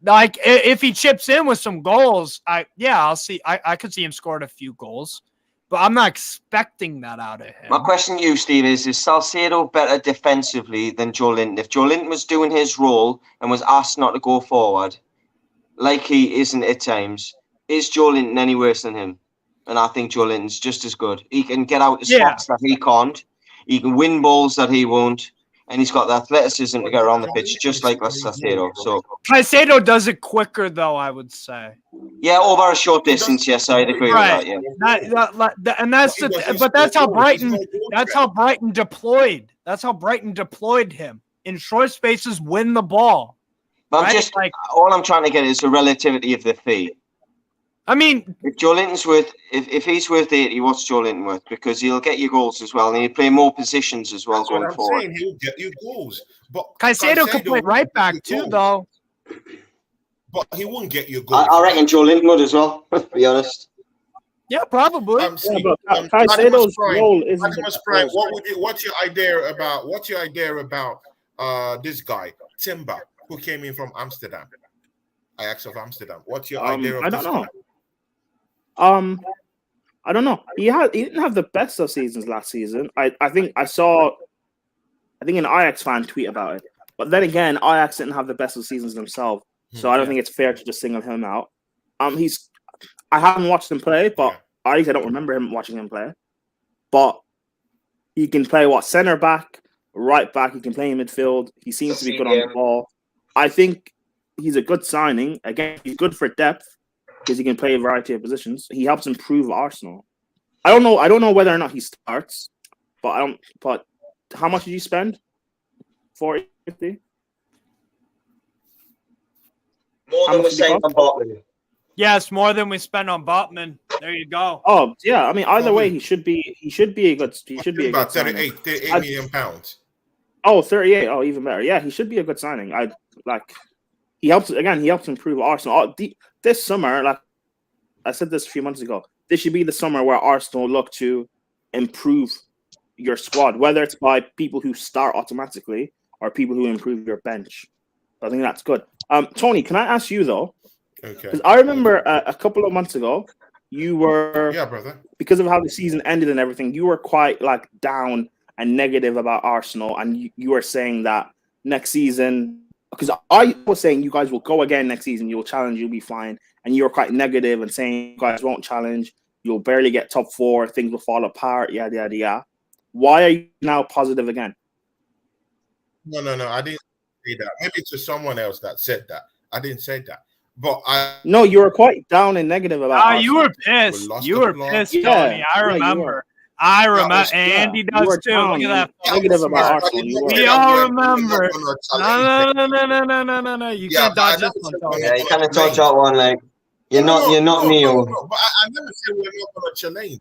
Like if he chips in with some goals, I'll see. I could see him scoring a few goals, but I'm not expecting that out of him. My question to you, Steve, is Salcedo better defensively than Joe Linton? If Joe Linton was doing his role and was asked not to go forward, like he isn't at times, is Joe Linton any worse than him? And I think Joe Linton's just as good. He can get out the spots that he can't. He can win balls that he won't. and he's got the athleticism to get around the pitch, just like Caicedo. So Caicedo does it quicker, though, I would say. Yeah, over a short distance. Yes, I'd agree with that. Yeah, but that's how Brighton. That's how Brighton deployed. That's how Brighton deployed him in short spaces. Win the ball. But right? All I'm trying to get is the relativity of the fee. I mean, if Joe Linton's worth, if he's worth 80, what's Joe Linton worth? Because he'll get you goals as well, and he'll play more positions as well going forward. Saying he'll get you goals, but Caicedo could play right back too, though. But he won't get you goals. I reckon Joe Linton would as well. To be honest. Yeah, probably. Caicedo's role is. What's your idea about this guy Timber, who came in from Amsterdam, Ajax of Amsterdam? What's your idea of I don't know. I don't know. He didn't have the best of seasons last season. I think an Ajax fan tweet about it. But then again, Ajax didn't have the best of seasons themselves, so I don't think it's fair to just single him out. I haven't watched him play, but I don't remember watching him play. But he can play center back, right back. He can play in midfield. He seems to be good on the ball. I think he's a good signing. Again, he's good for depth because he can play a variety of positions. He helps improve Arsenal. I don't know whether or not he starts, but how much did you spend? 40-50? More than we spent on Botman. Yes, more than we spent on Botman. There you go. Oh yeah, I mean either way, he should be a good. About 38 million pounds. Oh, 38. Oh, even better. Yeah, he should be a good signing. He helps improve Arsenal. This summer, like I said this a few months ago, this should be the summer where Arsenal look to improve your squad, whether it's by people who start automatically or people who improve your bench. I think that's good. Tony, can I ask you though? Okay. Because I remember a couple of months ago, you were brother, because of how the season ended and everything, you were quite down and negative about Arsenal, and you were saying that next season, because I was saying you guys will go again next season, you'll challenge, you'll be fine, and you were quite negative and saying you guys won't challenge, you'll barely get top 4, things will fall apart, yada yada yada. Why are you now positive again? No, I didn't say that. Maybe it's just someone else that said that. I didn't say that. But no, you were quite down and negative about Arsenal. You were pissed. You were pissed, Tony. I remember. Andy does too. Look at that. Negative about Arsenal. We all remember. No. You can't dodge that one, Tony. Yeah, you can't dodge that one. Like you're not Neil. But I never said we're not going to challenge.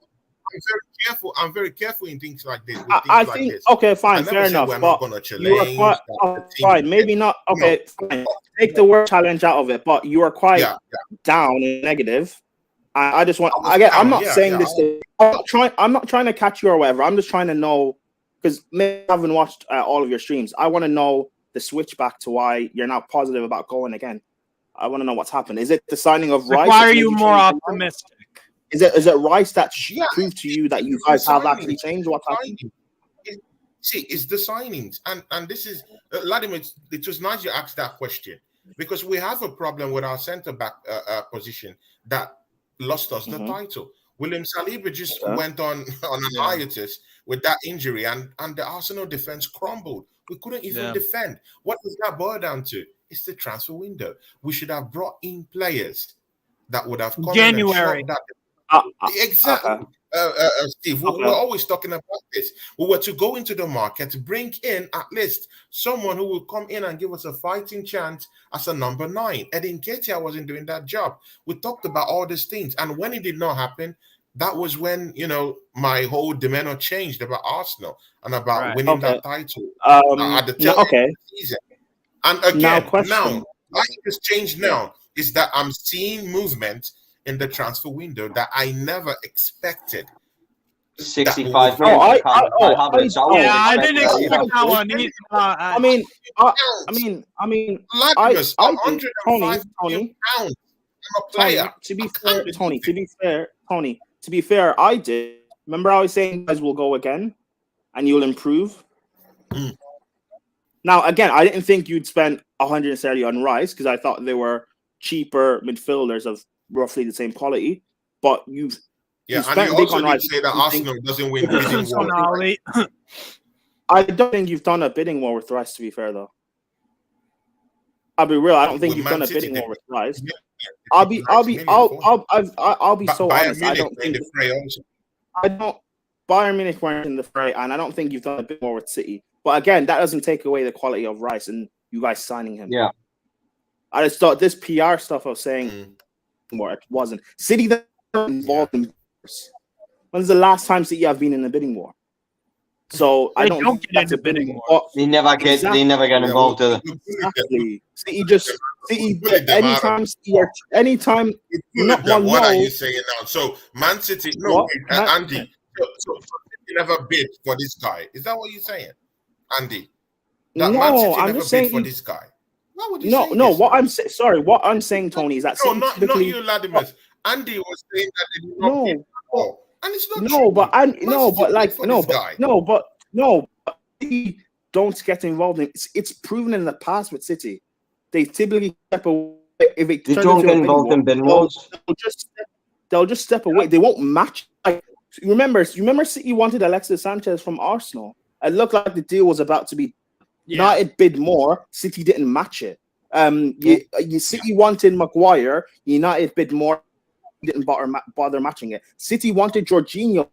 I'm very careful in things like this. I think okay, fine, fair enough. But you are quite fine. Maybe not. Okay, fine. Take the word challenge out of it. But you are quite down and negative. I just want. I'm not saying this. I'm not trying to catch you or whatever. I'm just trying to know because maybe I haven't watched all of your streams. I want to know the switch back to why you're now positive about going again. I want to know what's happened. Is it the signing of Rice? Why are you more optimistic? Is it Rice that proved to you that you guys have actually changed? What's happening? See, it's the signings, and this is Vladimir. It was nice you asked that question because we have a problem with our centre back position that lost us the title. William Saliba just went on an hiatus with that injury, and the Arsenal defense crumbled. We couldn't even defend. What does that boil down to? It's the transfer window. We should have brought in players that would have come January. Exactly. Steve, we're always talking about this. We were to go into the market to bring in at least someone who will come in and give us a fighting chance as a number 9. Edin Ketia wasn't doing that job. We talked about all these things, and when it did not happen, that was when my whole demeanor changed about Arsenal and about winning that title at the end of the season. And again, now I just changed now is that I'm seeing movement in the transfer window that I never expected. 65. I didn't expect that one. I mean, Tony. To be fair, I did. Remember, I was saying you guys will go again, and you'll improve. Now, again, I didn't think you'd spend 130 on Rice because I thought they were cheaper midfielders of roughly the same quality, but you've and you also did say that Arsenal doesn't win. I don't think you've done a bidding war with Rice. To be fair, though, I'll be real. I don't think you've done a bidding war with Rice. I'll be so honest. I don't think Bayern Munich weren't in the fray, and I don't think you've done a bit more with City. But again, that doesn't take away the quality of Rice and you guys signing him. Yeah, I just thought this PR stuff of saying more it wasn't. City involved in. When's the last time City have been in a bidding war? So I don't get into bidding war. They never get involved. Exactly. City anytime. What are you saying now? So Man City, Andy. So City never bid for this guy. Is that what you're saying, Andy? That Man City I'm never just saying bid for this guy. Why would you no. say No, this, what I'm saying, Tony, is that not you, Ladimus. Andy was saying that they did not bid before. And it's not true. City don't get involved in it's proven in the past with City. They typically step away if they don't get involved in bidding wars. They'll just step away. They won't match. Like, remember City wanted Alexis Sanchez from Arsenal. It looked like the deal was about to be United bid more. City didn't match it. City wanted Maguire. United bid more. Didn't bother matching it. City wanted Jorginho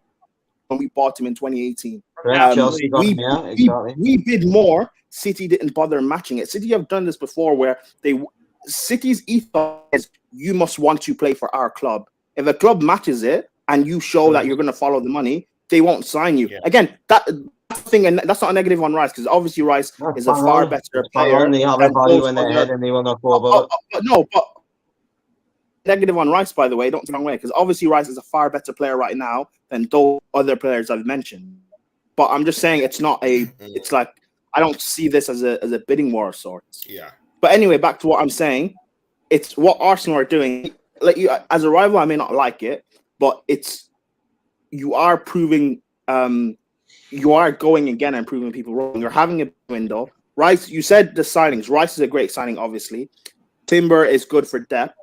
when we bought him in 2018. Chelsea got him, exactly. We bid more. City didn't bother matching it. City have done this before where City's ethos is you must want to play for our club. If a club matches it and you show that you're going to follow the money, they won't sign you. Yeah. Again, that's not a negative on Rice because obviously Rice is a far better player. They have a value in their head and they will not go about it. But negative on Rice, by the way, don't take it the wrong way, because obviously Rice is a far better player right now than those other players I've mentioned. But I'm just saying it's not it's like I don't see this as a bidding war of sorts. Yeah. But anyway, back to what I'm saying. It's what Arsenal are doing. Like you, as a rival, I may not like it, but you are proving you are going again and proving people wrong. You're having a window. Rice, you said the signings. Rice is a great signing, obviously. Timber is good for depth.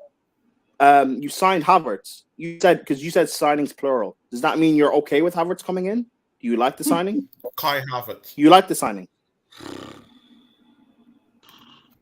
You signed Havertz. You said signings plural. Does that mean you're okay with Havertz coming in? Do you like the signing? Kai Havertz. You like the signing?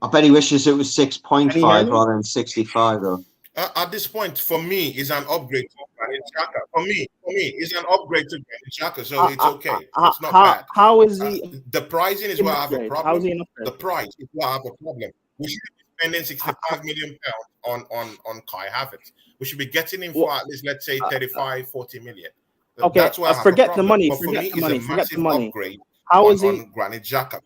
I bet he wishes it was 6.5 rather than 65 though. At this point, for me, it's an upgrade to Granit Xhaka. For me, it's an upgrade to Granit Xhaka, so it's okay. It's not bad. How is he? The pricing is where I have a problem. How is he an upgrade? The price is where I have a problem. We should be spending £65 million on Kai Havertz. We should be getting him for at least, let's say, 35, 40 million. Okay, that's why forget the money. But for me, it's a massive upgrade How is he? on Granit Xhaka.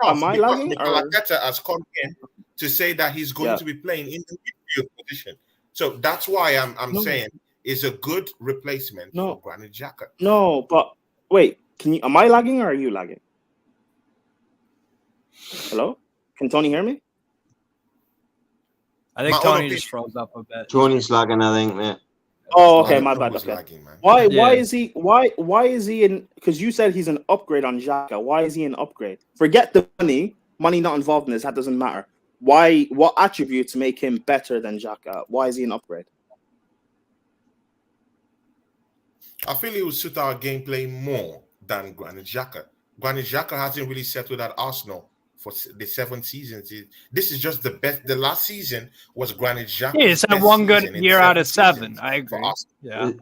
Am I lagging? Mikel Arteta has come in to say that he's going to be playing in the midfield position. So that's why I'm saying it's a good replacement for Granit Xhaka. No, but wait, am I lagging or are you lagging? Hello? Can Tony hear me? I think Tony just froze up a bit. Tony's lagging, I think, mate. Oh, okay, my bad. Okay. Lagging, why is he in? Because you said he's an upgrade on Xhaka. Why is he an upgrade? Forget the money. Money not involved in this. That doesn't matter. Why? What attributes make him better than Xhaka? Why is he an upgrade? I feel he will suit our gameplay more than Granit Xhaka. Granit Xhaka hasn't really settled at Arsenal for the 7 seasons. This is just the best. The last season was Granit Xhaka. Yeah, it's had one good year out of 7. I agree. Yeah.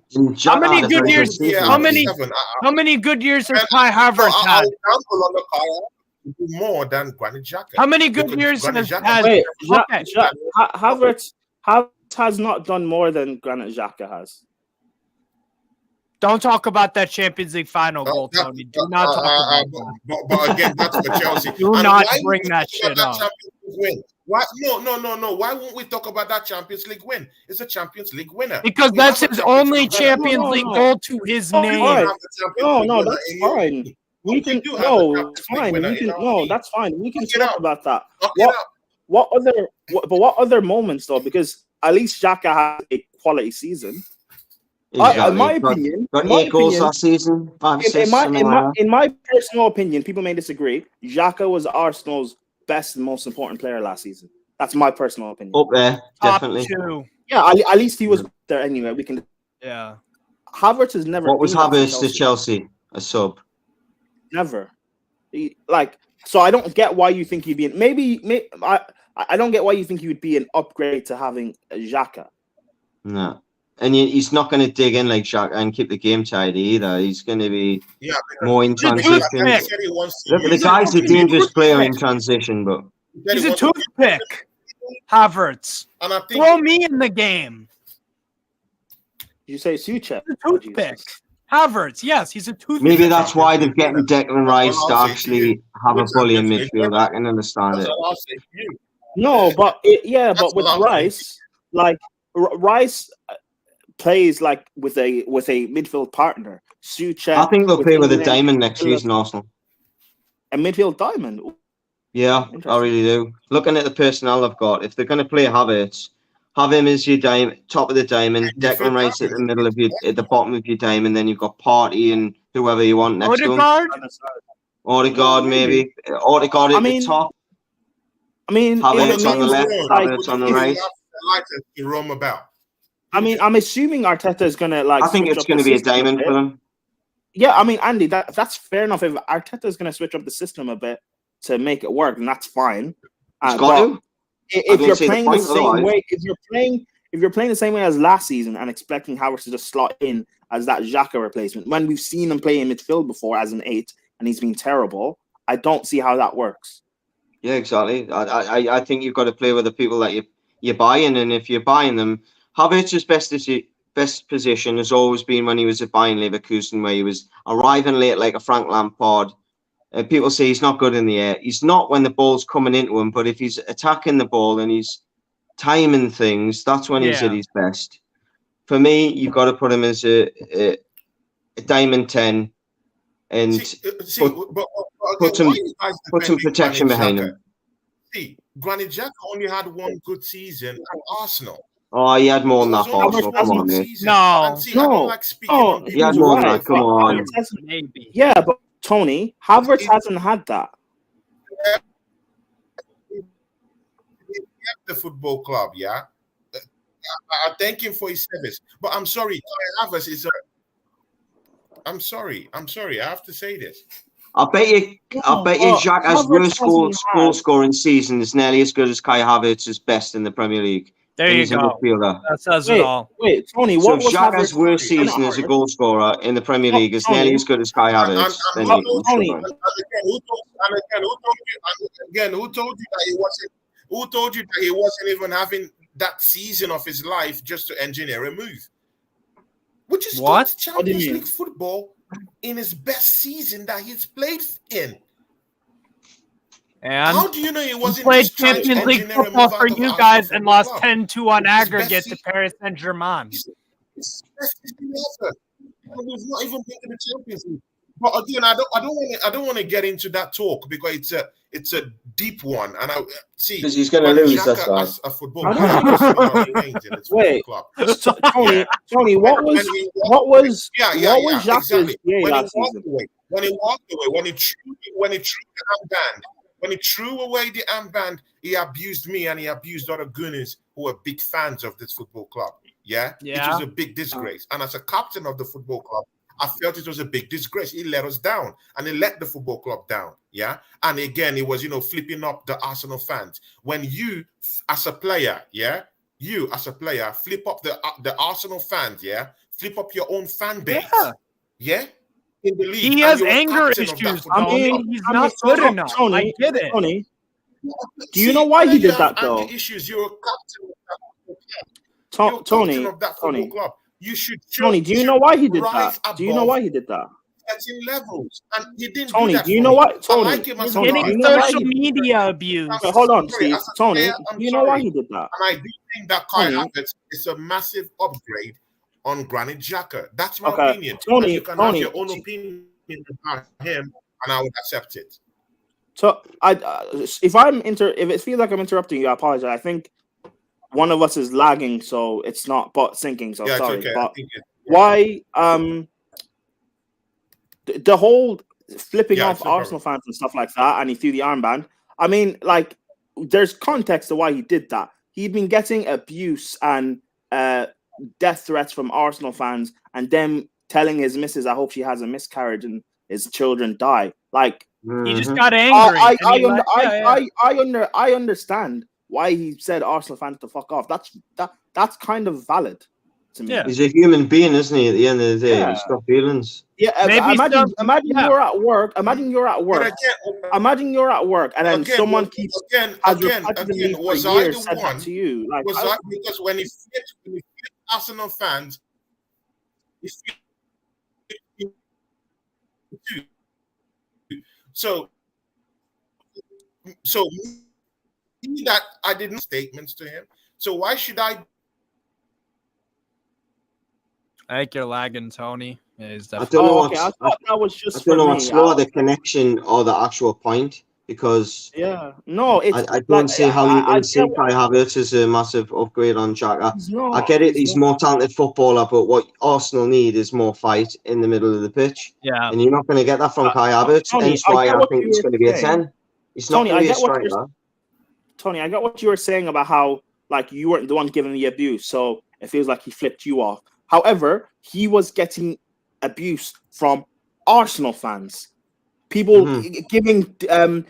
How many good years? How many good years has Kai Havertz had? More than Granit Xhaka. How many good years has Havertz has not done more than Granit Xhaka has. Don't talk about that Champions League final goal, Tony. Do not talk about that. But again, that's for Chelsea. Do not bring that shit up. Why? No. Why won't we talk about that Champions League win? It's a Champions League winner. Because that's his only Champions League goal to his name. No, that's fine. We can that's fine. That's fine. We can talk about that. What other moments though? Because at least Xhaka had a quality season. Exactly. In my opinion, got 8 goals last season. 5 assists, in my personal opinion, people may disagree. Xhaka was Arsenal's best and most important player last season. That's my personal opinion. Up there, definitely. Top 2. Yeah, at least he was there anyway. We can. Yeah. Havertz has never. What was Havertz to Chelsea? A sub. Never. So I don't get why you think he'd be I don't get why you think he would be an upgrade to having Xhaka. No. And he's not going to dig in like Xhaka and keep the game tidy either. He's going to be more in transition. The guy's a dangerous player in transition, but he's a toothpick. Havertz. Throw me in the game. Did you say Suchek? He's a toothpick. Havertz, yes, he's a toothpick. Maybe that's why they're getting Declan Rice to actually have a bully in midfield. I can understand it. No, but with Rice, Rice plays with a midfield partner. Suchek. I think they'll play with a diamond next season, Arsenal. A midfield diamond. Yeah, I really do. Looking at the personnel they've got, if they're going to play Havertz, have him as your top of the diamond, Declan Rice at the middle of at the bottom of your diamond, then you've got Partey and whoever you want next to him. Odegaard, maybe. Odegaard at the top. Havertz on the left, Havertz on the right. I'm assuming Arteta is going to I think it's going to be a diamond for them. Yeah, Andy, that's fair enough. If Arteta is going to switch up the system a bit to make it work, then that's fine. If you're playing the same way, if you're playing the same way as last season and expecting Havertz to just slot in as that Xhaka replacement, when we've seen him play in midfield before as an 8 and he's been terrible, I don't see how that works. Yeah, exactly. I think you've got to play with the people that you're buying, and if you're buying them, Havertz's best position has always been when he was at Bayern Leverkusen, where he was arriving late like a Frank Lampard. People say he's not good in the air. He's not when the ball's coming into him, but if he's attacking the ball and he's timing things, that's when he's at his best. For me, you've got to put him as a diamond 10 and put some protection behind him. See, Granit Xhaka only had one good season at Arsenal. Oh, he had more than that. Come on, mate. No. He had more than that. Come on. Yeah, but Tony, Havertz hasn't had that. The football club, yeah. I thank him for his service, but I'm sorry, Havertz is. I'm sorry. I have to say this. I bet you, Xhaka's worst goal scoring season is nearly as good as Kai Havertz's best in the Premier League. There you go. That says it all. Wait, Tony, what was Xhaka's worst season as a goal scorer in the Premier League is nearly as good as Kai Havertz. Who told you that he wasn't? Who told you that he wasn't even having that season of his life just to engineer a move? Which is what Champions League football in his best season that he's played in. And how do you know he wasn't played Champions League football for you guys and lost 10-2 on aggregate to Paris Saint-Germain? He's not even been in the Champions League. But again, I don't want to get into that talk because it's a deep one, and I see because he's going to lose. That's right. A football Wait, Tony, what was Xhaka's last season? When he walked away, when he threw away the armband, he abused me and he abused other Gunners who were big fans of this football club. Yeah, it was a big disgrace. And as a captain of the football club, I felt it was a big disgrace. He let us down and he let the football club down. Yeah. And again, it was, flipping up the Arsenal fans. When you, as a player, flip up the Arsenal fans, flip up your own fan base. Yeah. In the league. He has anger issues. He's not good enough. Tony, I get it. Tony, do you know why he did that though? Issues. You're a captain of that football club. You should. Tony, do you know why he did that? Do you know why he did that? Certain levels, and he didn't. Tony, do that do you know what? Tony, he's getting social media abuse. Okay, hold on, Steve. Tony, do you know why he did that? And I do think that Kai Havertz is a massive upgrade on Granit Xhaka. That's my opinion. Tony, you can have your own opinion about him, and I would accept it. So, if it feels like I'm interrupting you, I apologize. I think one of us is lagging, so it's not syncing. So sorry. Okay. But why? The whole flipping off Arsenal fans and stuff like that, and he threw the armband. I mean, there's context to why he did that. He'd been getting abuse and death threats from Arsenal fans, and them telling his missus, "I hope she has a miscarriage," and his children die. Like he just got angry. I understand why he said Arsenal fans to fuck off. That's kind of valid to me. Yeah. He's a human being, isn't he? At the end of the day, Yeah. he's got feelings. Yeah, imagine you're at work. Imagine you're at work. Imagine you're at work, and then someone keeps again. Was I the one to you? Like, because when he flipped Arsenal fans, so that I didn't statements to him. So why should I? I think you're lagging, Tony. I don't know I thought that was just. I don't know what's slower, the connection or the actual point, because I don't see how you can see Kai Havertz is a massive upgrade on Xhaka. I get it; he's more talented footballer, but what Arsenal need is more fight in the middle of the pitch. Yeah, and you're not going to get that from Kai Havertz. Hence why I think it's going to be a 10. It's not going to be a striker. Tony, I got what you were saying about how like you weren't the one giving the abuse, so it feels like he flipped you off. However, he was getting abuse from Arsenal fans, people giving I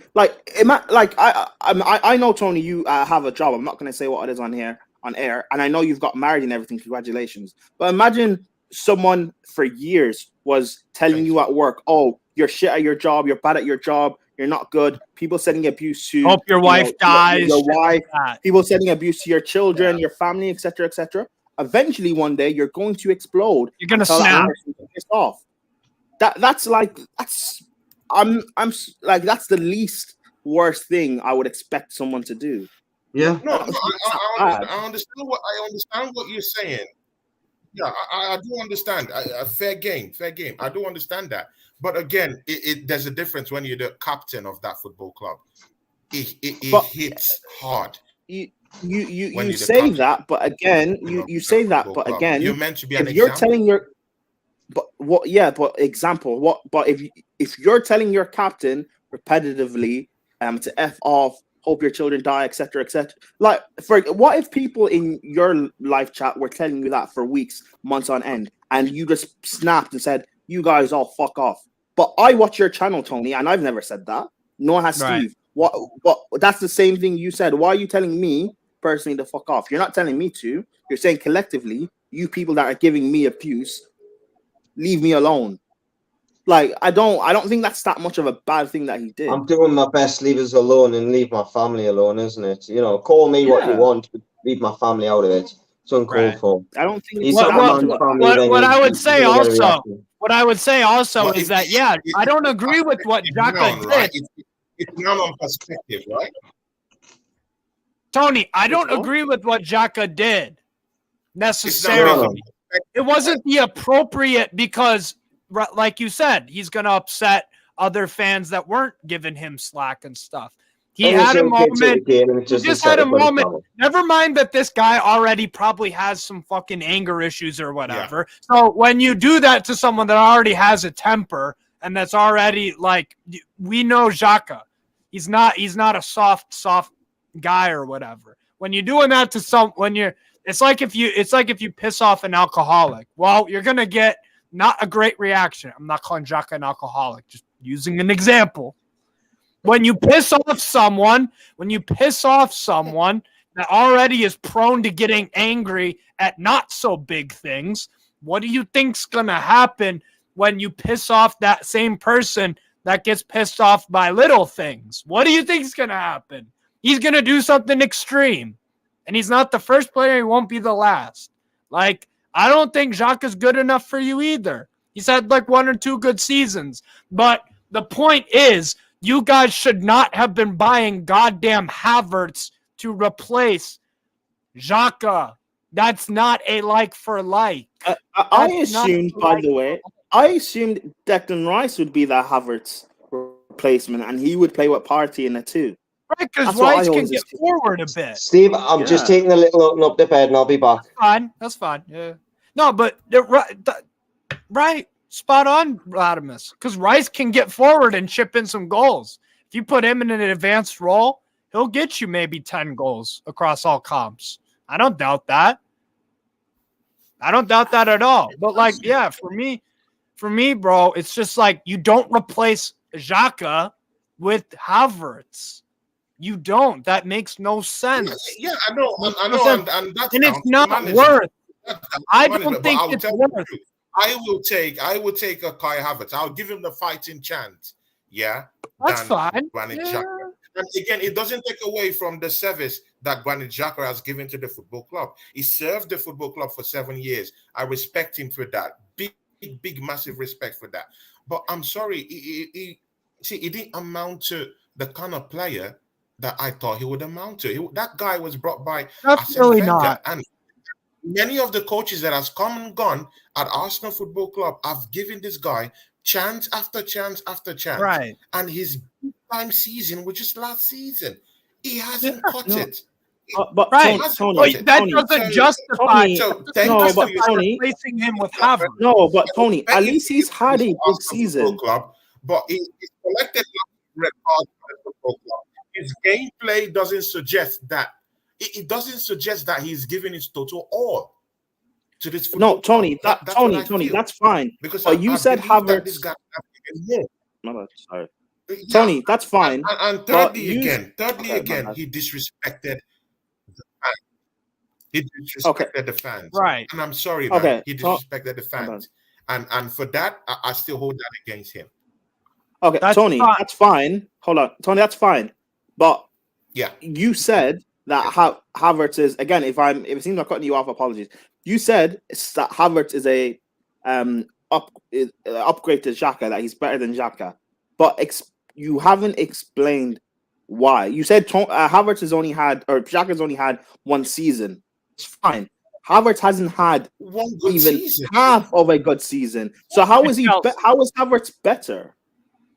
know, Tony, you have a job. I'm not going to say what it is on air, and I know you've got married and everything. Congratulations. But imagine someone for years was telling you at work, "Oh, you're shit at your job. You're bad at your job. You're not good." People sending abuse to hope your wife dies. Your wife. People sending abuse to your children, your family, etc., etc. Eventually, one day, you're going to explode. You're going to snap. Pissed off. That's I'm like, that's the least worst thing I would expect someone to do. Yeah. No, I understand what you're saying. Yeah, I do understand. Fair game. I do understand that. But again, there's a difference when you're the captain of that football club. It hits hard. You say that, but again, you say that, but again, you're meant to be an example. You're telling your, but what? Yeah, but example. What? But if you're telling your captain repetitively, to f off, hope your children die, etc., etc. Like, what if people in your live chat were telling you that for weeks, months on end, and you just snapped and said, "You guys all fuck off"? But I watch your channel, Tony, and I've never said that. Nor has Steve. What? But that's the same thing you said. Why are you telling me personally to fuck off? You're not telling me to. You're saying collectively, you people that are giving me abuse, leave me alone. Like, I don't think that's that much of a bad thing that he did. I'm doing my best, leave us alone and leave my family alone, isn't it? You know, call me what you want, but leave my family out of it. It's uncalled for. I don't think what I would say also is that, yeah, I don't agree with what Xhaka did. Right? It's not on perspective, right? Tony, I don't agree with what Xhaka did necessarily. It wasn't the appropriate, because, like you said, he's going to upset other fans that weren't giving him slack and stuff. He had a moment. He just had a moment. Never mind that this guy already probably has some fucking anger issues or whatever. Yeah. So when you do that to someone that already has a temper and that's already, like, we know Xhaka. He's not a soft guy or whatever. When you're doing that to it's like if you piss off an alcoholic. Well, you're gonna get not a great reaction. I'm not calling Xhaka an alcoholic, just using an example. When you piss off someone that already is prone to getting angry at not so big things, what do you think's gonna happen when you piss off that same person that gets pissed off by little things? What do you think's gonna happen? He's gonna do something extreme. And he's not the first player. He won't be the last. Like, I don't think Xhaka's good enough for you either. He's had like 1 or 2 good seasons. But the point is, you guys should not have been buying goddamn Havertz to replace Xhaka. That's not a like for like. I assumed, by the way, Declan Rice would be that Havertz replacement, and he would play with Partey in it too. Right, because Rice can get forward a bit. Steve, I'm just taking a little open up the bed and I'll be back. That's fine. Yeah. No, but right. Spot on, Radimus. Because Rice can get forward and chip in some goals. If you put him in an advanced role, he'll get you maybe 10 goals across all comps. I don't doubt that. I don't doubt that at all. But, like, yeah, for me, for me, bro, it's just like you don't replace Xhaka with Havertz. You don't. That makes no sense. Yeah, I know, and that's and it's not worth. I don't think it's worth. I will take a Kai Havertz. I'll give him the fighting chance. Yeah, that's fine. Yeah. And again, it doesn't take away from the service that Granit Xhaka has given to the football club. He served the football club for 7 years. I respect him for that. Big, massive respect for that. But I'm sorry, he didn't amount to the kind of player that I thought he would amount to. That guy was brought by Absolutely not. And many of the coaches that has come and gone at Arsenal Football Club have given this guy chance after chance after chance. Right. And his time season was just last season. He hasn't caught it. But right. Tony, that doesn't justify replacing him with Havertz. No, but Tony, at least he's had a good season. Club, but he's collected red cards for the football club. His gameplay doesn't suggest that. It doesn't suggest that he's giving his total all to this football. No, Tony, Tony, that's fine. Because you said Havertz. Sorry. Yeah, Tony, that's fine. And thirdly again, he disrespected the fans. He disrespected the fans. Right. And I'm sorry, man. He disrespected the fans. And for that, I still hold that against him. Okay, Tony, that's fine. Hold on. Tony, that's fine. But yeah, you said that Havertz is, again, if it seems like cutting you off, apologies. You said that Havertz is a upgrade to Xhaka, that he's better than Xhaka. But you haven't explained why. You said Havertz has only had, or Xhaka's only had one season. It's fine. Havertz hasn't had even half of a good season. So how is Havertz better?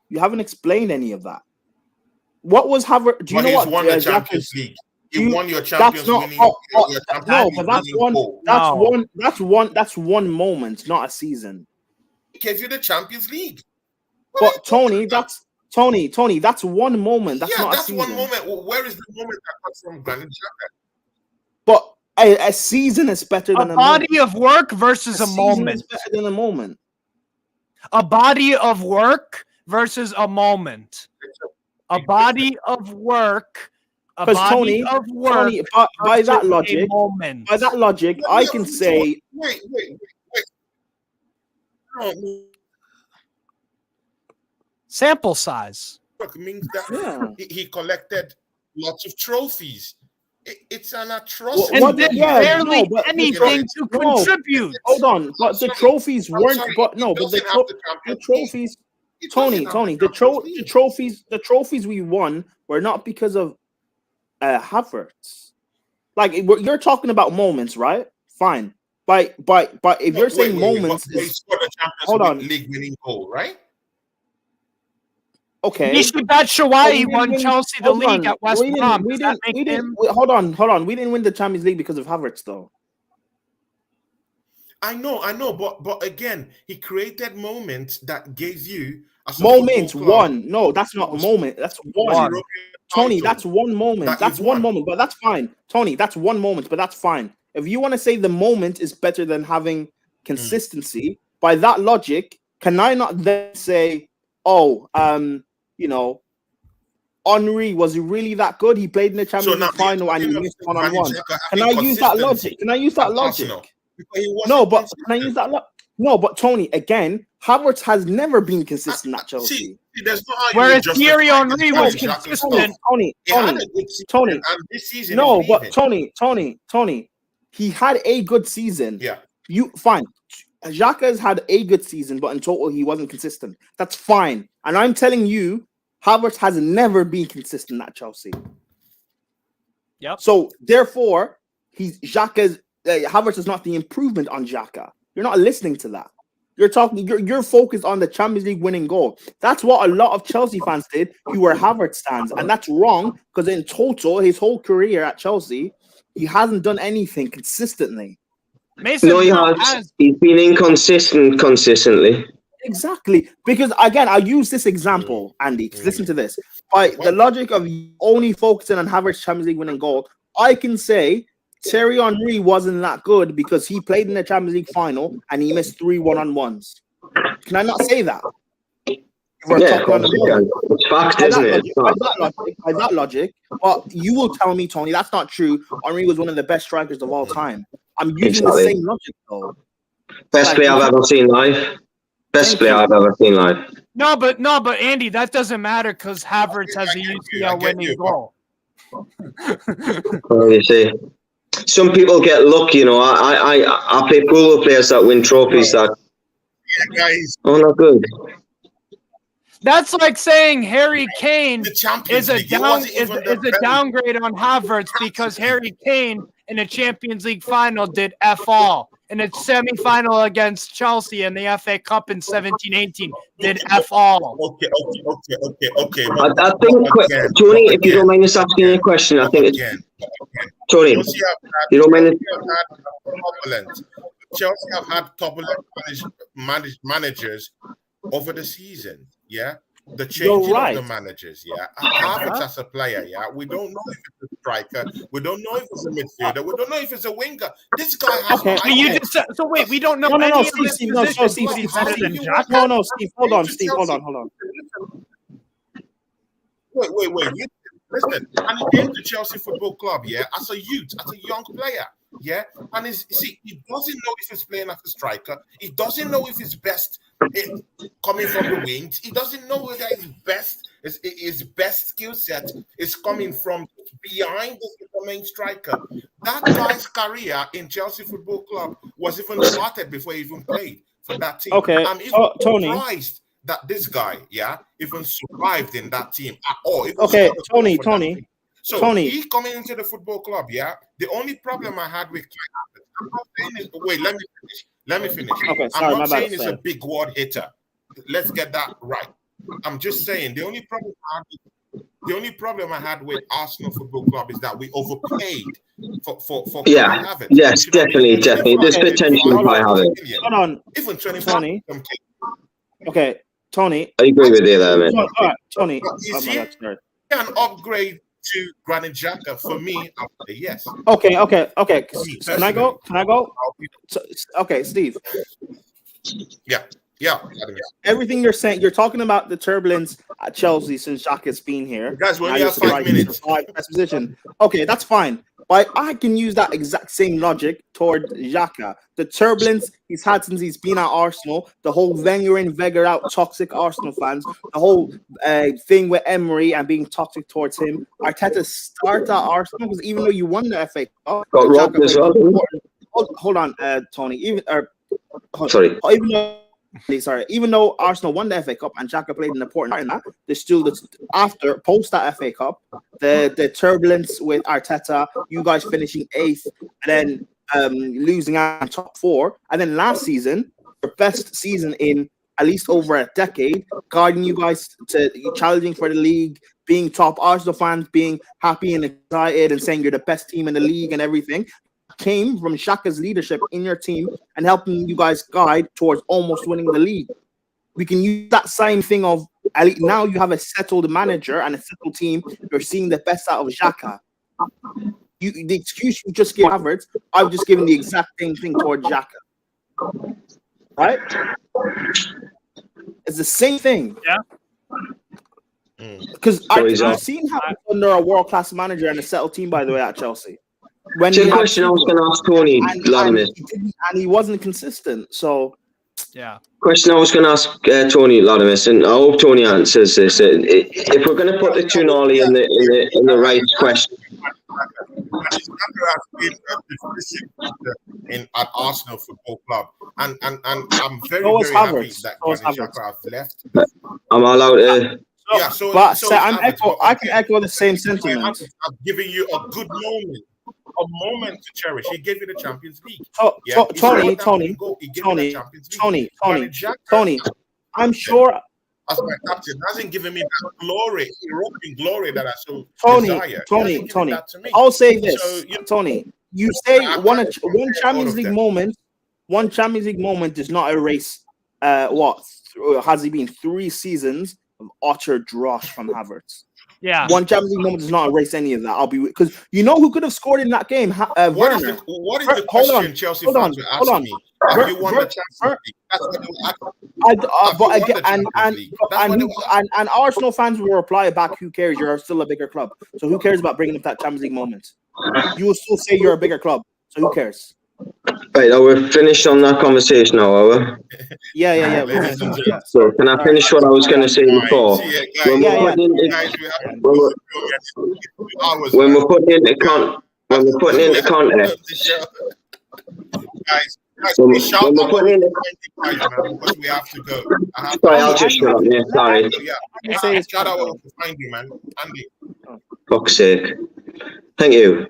You haven't explained any of that. What was Havertz? Do you know what? He won the Champions League. You won your Champions League. No, but that's one moment, not a season. He gave you the Champions League. But Tony, that's one moment. That's not a season. One moment. Well, where is the moment that comes from Granit Xhaka? But a season is better than a body of work versus a moment. Is better than a moment. A body of work versus a moment. A body of work. Because Tony, by that logic, I can say. Wait. Sample size. Means that he collected lots of trophies. It's an atrocity. And barely anything to contribute. Hold on, but the trophies weren't. But the trophies. Tony, the trophies we won were not because of Havertz. Like you're talking about moments, right? Fine. But if you're saying moments, hold on, league winning goal, right? Okay. Michy Batshuayi won Chelsea the league at West Brom. Hold on. We didn't win the Champions League because of Havertz, though. I know, but again, he created moments that gave you moments. One, no, that's not a moment. That's one. Tony, that's one moment. That's one moment, but that's fine. Tony, that's one moment, but that's fine. If you want to say the moment is better than having consistency, by that logic, can I not then say, Henry, was he really that good? He played in the Champions League final and he missed one-on-one. Can I use that logic? No, but can I use that logic? No, but Tony, again, Havertz has never been consistent at Chelsea. Whereas Thierry Henry was consistent. Tony. No, but Tony, he had a good season. Yeah. Fine. Xhaka has had a good season, but in total, he wasn't consistent. That's fine. And I'm telling you, Havertz has never been consistent at Chelsea. Yep. So, therefore, Havertz is not the improvement on Xhaka. You're not listening to that. You're focused on the Champions League winning goal. That's what a lot of Chelsea fans did who were Havertz fans. And that's wrong because in total, his whole career at Chelsea, he hasn't done anything consistently. Mason he's been inconsistent consistently. Exactly. Because, again, I use this example, Andy. Listen to this. By the logic of only focusing on Havertz Champions League winning goal, I can say Thierry Henry wasn't that good because he played in the Champions League final and he missed 3 one-on-ones. Can I not say that? Yeah, of course you can. It's fact, isn't it? By that logic, but you will tell me, Tony, that's not true. Henry was one of the best strikers of all time. I'm using the same logic, though. Best player I've ever seen live. Best player I've ever seen live. No, but Andy, that doesn't matter because Havertz has a UCL winning goal. Well, you see, some people get lucky. You know, I play pool with players that win trophies that. Yeah, guys. Oh, not good. That's like saying Harry Kane is a League. downgrade on Havertz because Harry Kane in a Champions League final did F all. In a semi-final against Chelsea in the FA Cup in 17-18 did F all. Okay. I think, Tony, if you don't mind us asking you a question, I think it's Tony. You don't mind Chelsea have had turbulent managers over the season. Yeah, the changing of the managers. Yeah, Havertz as a player. Yeah, we don't know if it's a striker. We don't know if it's a midfielder. We don't know if it's a winger. This guy has. Okay, so wait, we don't know. No, Steve. No, Steve. No, Steve. Hold on, Steve. Hold on. Wait. Listen, and he came to Chelsea Football Club, yeah, as a youth, as a young player, yeah, and he doesn't know if he's playing as a striker. He doesn't know if his best coming from the wings. He doesn't know whether his best skill set is coming from behind the main striker. That guy's career in Chelsea Football Club was even started before he even played for that team. Okay, I'm even surprised that this guy, yeah, even survived in that team at all. Okay, Tony. So he coming into the football club, yeah. The only problem I had with I'm not saying let me finish. Okay, sorry, I'm not saying he's a big word hitter. Let's get that right. I'm just saying the only problem I had with Arsenal Football Club is that we overpaid for Havertz. Yes, definitely. There's potential by Havertz. Hold on, even 25. Tony. Okay, Tony. I agree with you there, man. All right, Tony. An upgrade to Granit Xhaka for me. I'll say yes. Okay. Can I go? Okay, Steve. Yeah. Everything you're saying, you're talking about the turbulence at Chelsea since Xhaka's been here. Guys, we only have 5 minutes. Best position. Okay, that's fine. But I can use that exact same logic toward Xhaka. The turbulence he's had since he's been at Arsenal, the whole Wenger in, Wenger out, toxic Arsenal fans, the whole thing with Emery and being toxic towards him. Arteta started at Arsenal because even though you won the FA Cup, hold on, Tony. Even though Arsenal won the FA Cup and Xhaka played an important part in that, there's still post that FA Cup, the turbulence with Arteta, you guys finishing 8th, and then losing out in top 4, and then last season, your best season in at least over a decade, guiding you guys to challenging for the league, being top Arsenal fans, being happy and excited and saying you're the best team in the league and everything. Came from Xhaka's leadership in your team and helping you guys guide towards almost winning the league. We can use that same thing of now you have a settled manager and a settled team. You're seeing the best out of Xhaka. The excuse you just gave Havertz, I've just given the exact same thing towards Xhaka. Right? It's the same thing. Yeah. Because I've seen Havertz under a world-class manager and a settled team, by the way, at Chelsea. The question I was going to ask Tony, Vladimir. And he wasn't consistent, so... Yeah. Question I was going to ask Tony Latimus, and I hope Tony answers this. If we're going to put the Tunali in the right question... at Arsenal Football Club, and I'm very happy that Granit Xhaka have left. I'm allowed to... I can echo the same sentiment. I'm giving you a good moment to cherish. He gave you the Champions League. Tony. I'm sure. As my captain, hasn't given me that glory, European glory that I so desire. Tony. I'll say this, Tony. You say one Champions League moment. One Champions League moment does not erase what has he been 3 seasons of utter dross from Havertz. Yeah. One Champions League moment does not erase any of that. I'll be because you know who could have scored in that game? What is Werner. what is the question Chelsea fans were asking me? Have you won the Champions League? That's what they were asking. And Arsenal fans will reply back, "Who cares? You're still a bigger club. So who cares about bringing up that Champions League moment? You will still say you're a bigger club. So who cares?" Right, are we finished on that conversation now, are we? Yeah. So can I finish what I was going to say before? When we're putting into context, when we're putting into because we have to go. Sorry, I'll just shut up. Yeah, sorry. Shout out to find you, man. Andy. Fuck's sake. Thank you.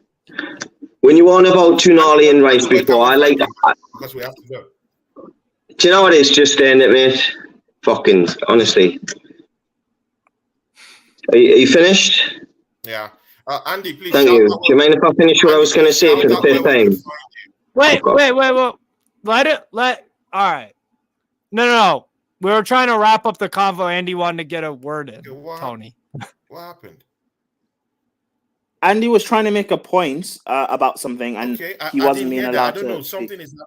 When you on about Tonali and Rice before, I like that. Because we have to go. Do you know what it is? Just saying it, mate. Fucking, honestly. Are you finished? Yeah. Andy, please. Thank you. Do you mind if I finish what I was going to say for the fifth time? Wait. All right. No. We were trying to wrap up the convo. Andy wanted to get a word in. Tony. What happened? Andy was trying to make a point about something, and he wasn't being allowed to. I don't know. Something is happening.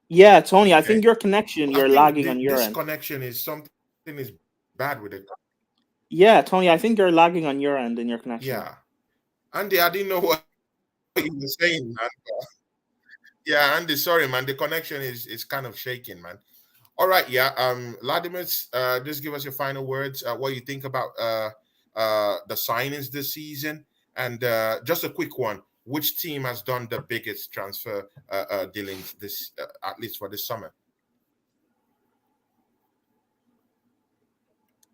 Yeah, Tony, I think your connection, you're lagging on your end. This connection is something is bad with it. Yeah, Tony, I think you're lagging on your end in your connection. Yeah. Andy, I didn't know what you were saying, man. Yeah, Andy, sorry, man. The connection is kind of shaking, man. All right, yeah. Vladimir, just give us your final words. What you think about the signings this season, and just a quick one. Which team has done the biggest transfer dealings this, at least for this summer?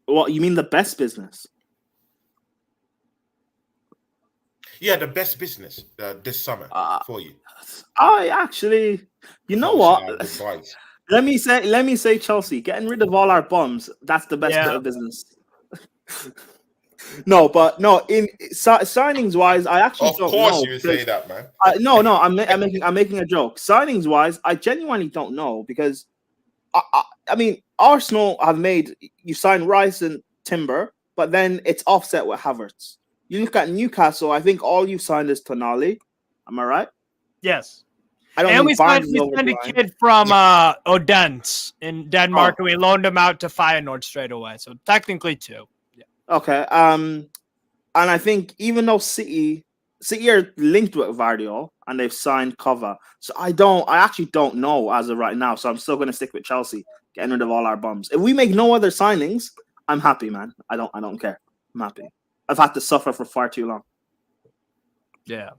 What you mean, the best business? Yeah, the best business this summer for you. I actually, you know what? Let me say Chelsea getting rid of all our bums. That's the best bit of business. No, in signings wise, I actually don't know. Of course, you say that, man. No, I'm making a joke. Signings wise, I genuinely don't know because I mean, Arsenal have you sign Rice and Timber, but then it's offset with Havertz. You look at Newcastle, I think all you signed is Tonali. Am I right? Yes. And we signed a kid from Odense in Denmark, and we loaned him out to Feyenoord straight away. So technically 2. Yeah. Okay. And I think even though City are linked with Vardiol and they've signed Kova, so I actually don't know as of right now. So I'm still going to stick with Chelsea, getting rid of all our bums. If we make no other signings, I'm happy, man. I don't care. I'm happy. I've had to suffer for far too long. Yeah.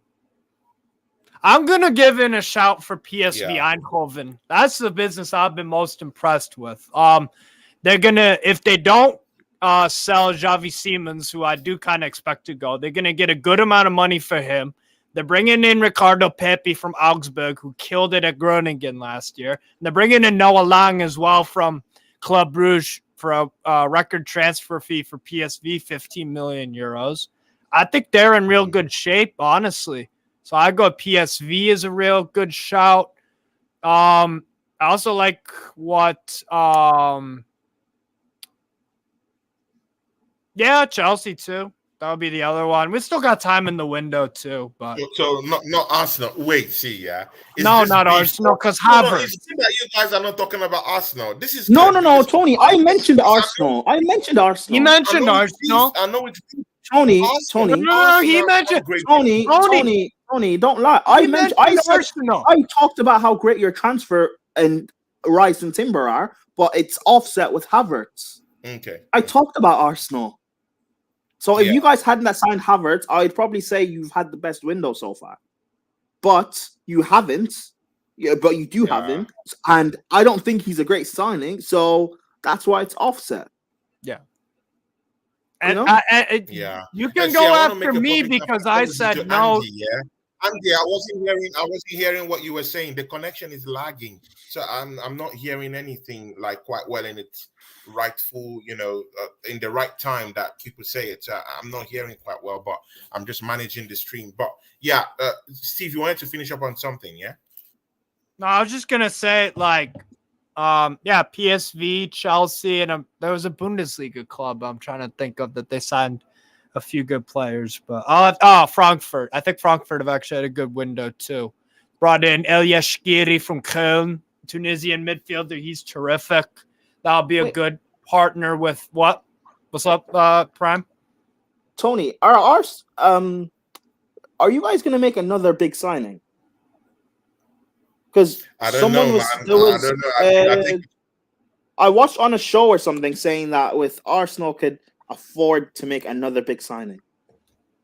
I'm going to give in a shout for PSV Eindhoven. That's the business I've been most impressed with. They're going to, if they don't sell Xavi Simons, who I do kind of expect to go, they're going to get a good amount of money for him. They're bringing in Ricardo Pepi from Augsburg, who killed it at Groningen last year. And they're bringing in Noah Lang as well from Club Brugge for a record transfer fee for PSV, 15 million euros. I think they're in real good shape, honestly. So I go PSV is a real good shout. I also like what Chelsea too. That would be the other one. We still got time in the window too, but so not Arsenal. Wait, see, not Arsenal because Havertz. It's that you guys are not talking about Arsenal. This is no, Tony. I mentioned Arsenal. He mentioned Arsenal. I know it's Tony. No, he mentioned Tony, don't lie. I talked about how great your transfer and Rice and Timber are, but it's offset with Havertz. Okay. I talked about Arsenal. So if you guys hadn't signed Havertz, I'd probably say you've had the best window so far. But you haven't. Yeah, but you do have him. And I don't think he's a great signing. So that's why it's offset. Yeah. And you can go after me because I said no. Andy, I wasn't hearing what you were saying. The connection is lagging, so I'm not hearing anything like quite well in its rightful, in the right time that people say it. I'm not hearing quite well, but I'm just managing the stream. But Steve, you wanted to finish up on something, yeah? No, I was just gonna say PSV, Chelsea, and there was a Bundesliga club I'm trying to think of that they signed a few good players. But Frankfurt. I think Frankfurt have actually had a good window too. Brought in El Yashkiri from Köln, Tunisian midfielder. He's terrific. That'll be a good partner with what? What's up, Prime? Tony, are you guys going to make another big signing? Because someone was, man. I think I watched on a show or something saying that with Arsenal could afford to make another big signing.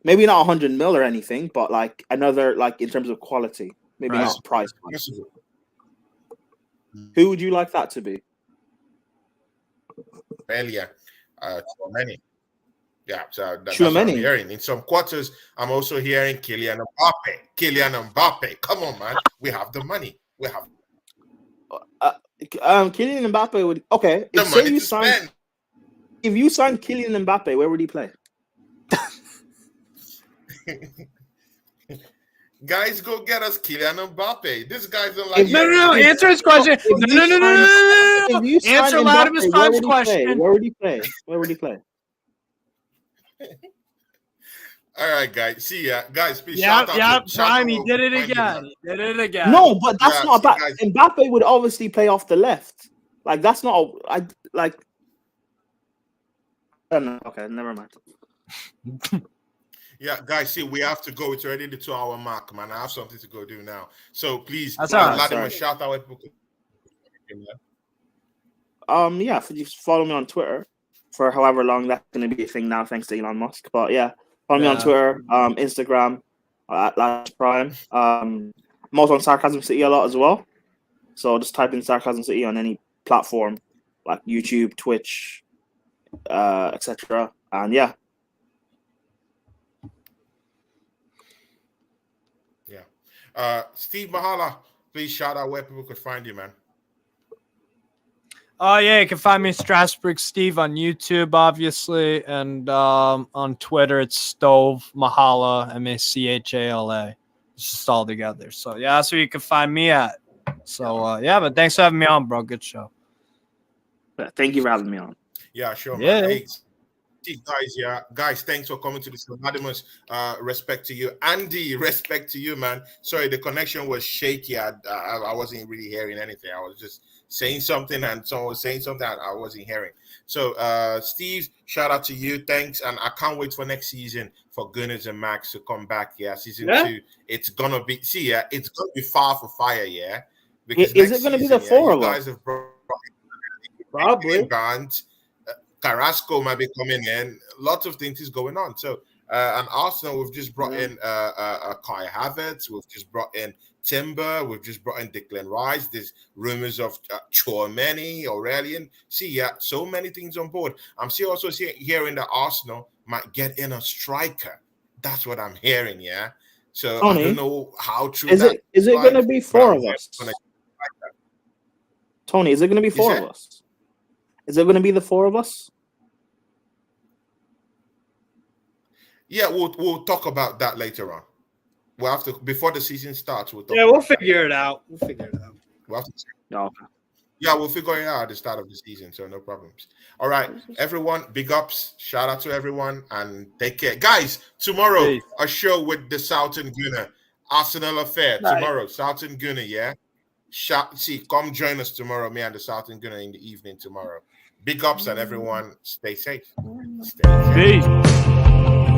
Maybe not 100 mil or anything, but like another, like in terms of quality, maybe not price. Who would you like that to be? Well, yeah, many. Yeah, so that's what I'm hearing. In some quarters, I'm also hearing Kylian Mbappe. Come on, man. We have the money. We have. Kylian Mbappe would. Okay. If you signed Kylian Mbappe, where would he play? Guys, go get us Kylian Mbappe. This guy's like. No. Answer his question. No. Answer Latimer's Prime's question. Where would he play? Where would he play? All right, guys. See ya, guys. Please Prime. He did it again. No, but that's not bad. Mbappe would obviously play off the left. Like that's not. I don't know. Okay, never mind. Yeah, guys. See, we have to go. It's already the 2-hour mark, man. I have something to go do now. So please, Latimer, shout out. Just follow me on Twitter for however long that's going to be a thing now, thanks to Elon Musk. But yeah. Follow me on Twitter, Instagram, at Last Prime. I'm also on Sarcasm City a lot as well. So just type in Sarcasm City on any platform, like YouTube, Twitch, etc. And yeah. Steve Mahala, please shout out where people could find you, man. You can find me Strasbourg Steve on YouTube, obviously, and on Twitter it's Stove Mahala, Machala. It's just all together. So that's where you can find me at. So but thanks for having me on, bro. Good show. Thank you for having me on. Yeah, sure. Yeah. Man. Hey, guys, thanks for coming to this. Anonymous, respect to you. Andy, respect to you, man. Sorry, the connection was shaky. I wasn't really hearing anything. I was just saying something and someone was saying something I wasn't hearing. So, Steve, shout out to you. Thanks. And I can't wait for next season for Gunnerz and Magz to come back. Yeah, season 2. It's going to be, it's going to be fire for fire. Yeah. Because is it going to be the 4 of us? Probably. Carrasco might be coming in. Lots of things is going on. So, and Arsenal, we've just brought in Kai Havertz. We've just brought in Timber. We've just brought in Declan Rice. There's rumors of Chouameni, Aurelian. So many things on board. I'm also hearing that Arsenal might get in a striker. That's what I'm hearing, yeah? So, Tony, I don't know how true is it. Is it going to be 4 of us? Tony, is it going to be 4 of us? Is it going to be the 4 of us? Yeah, we'll talk about that later on. We'll have to before the season starts. We'll figure it out. We'll have to we'll figure it out at the start of the season, so no problems. All right, everyone, big ups. Shout out to everyone and take care. Guys, tomorrow a show with the Southern Gunner. Arsenal affair. Nice. Tomorrow, Southern Gunner, yeah? Come join us tomorrow, me and the Southern Gunner in the evening tomorrow. Big ups and everyone stay safe. Stay safe. Peace.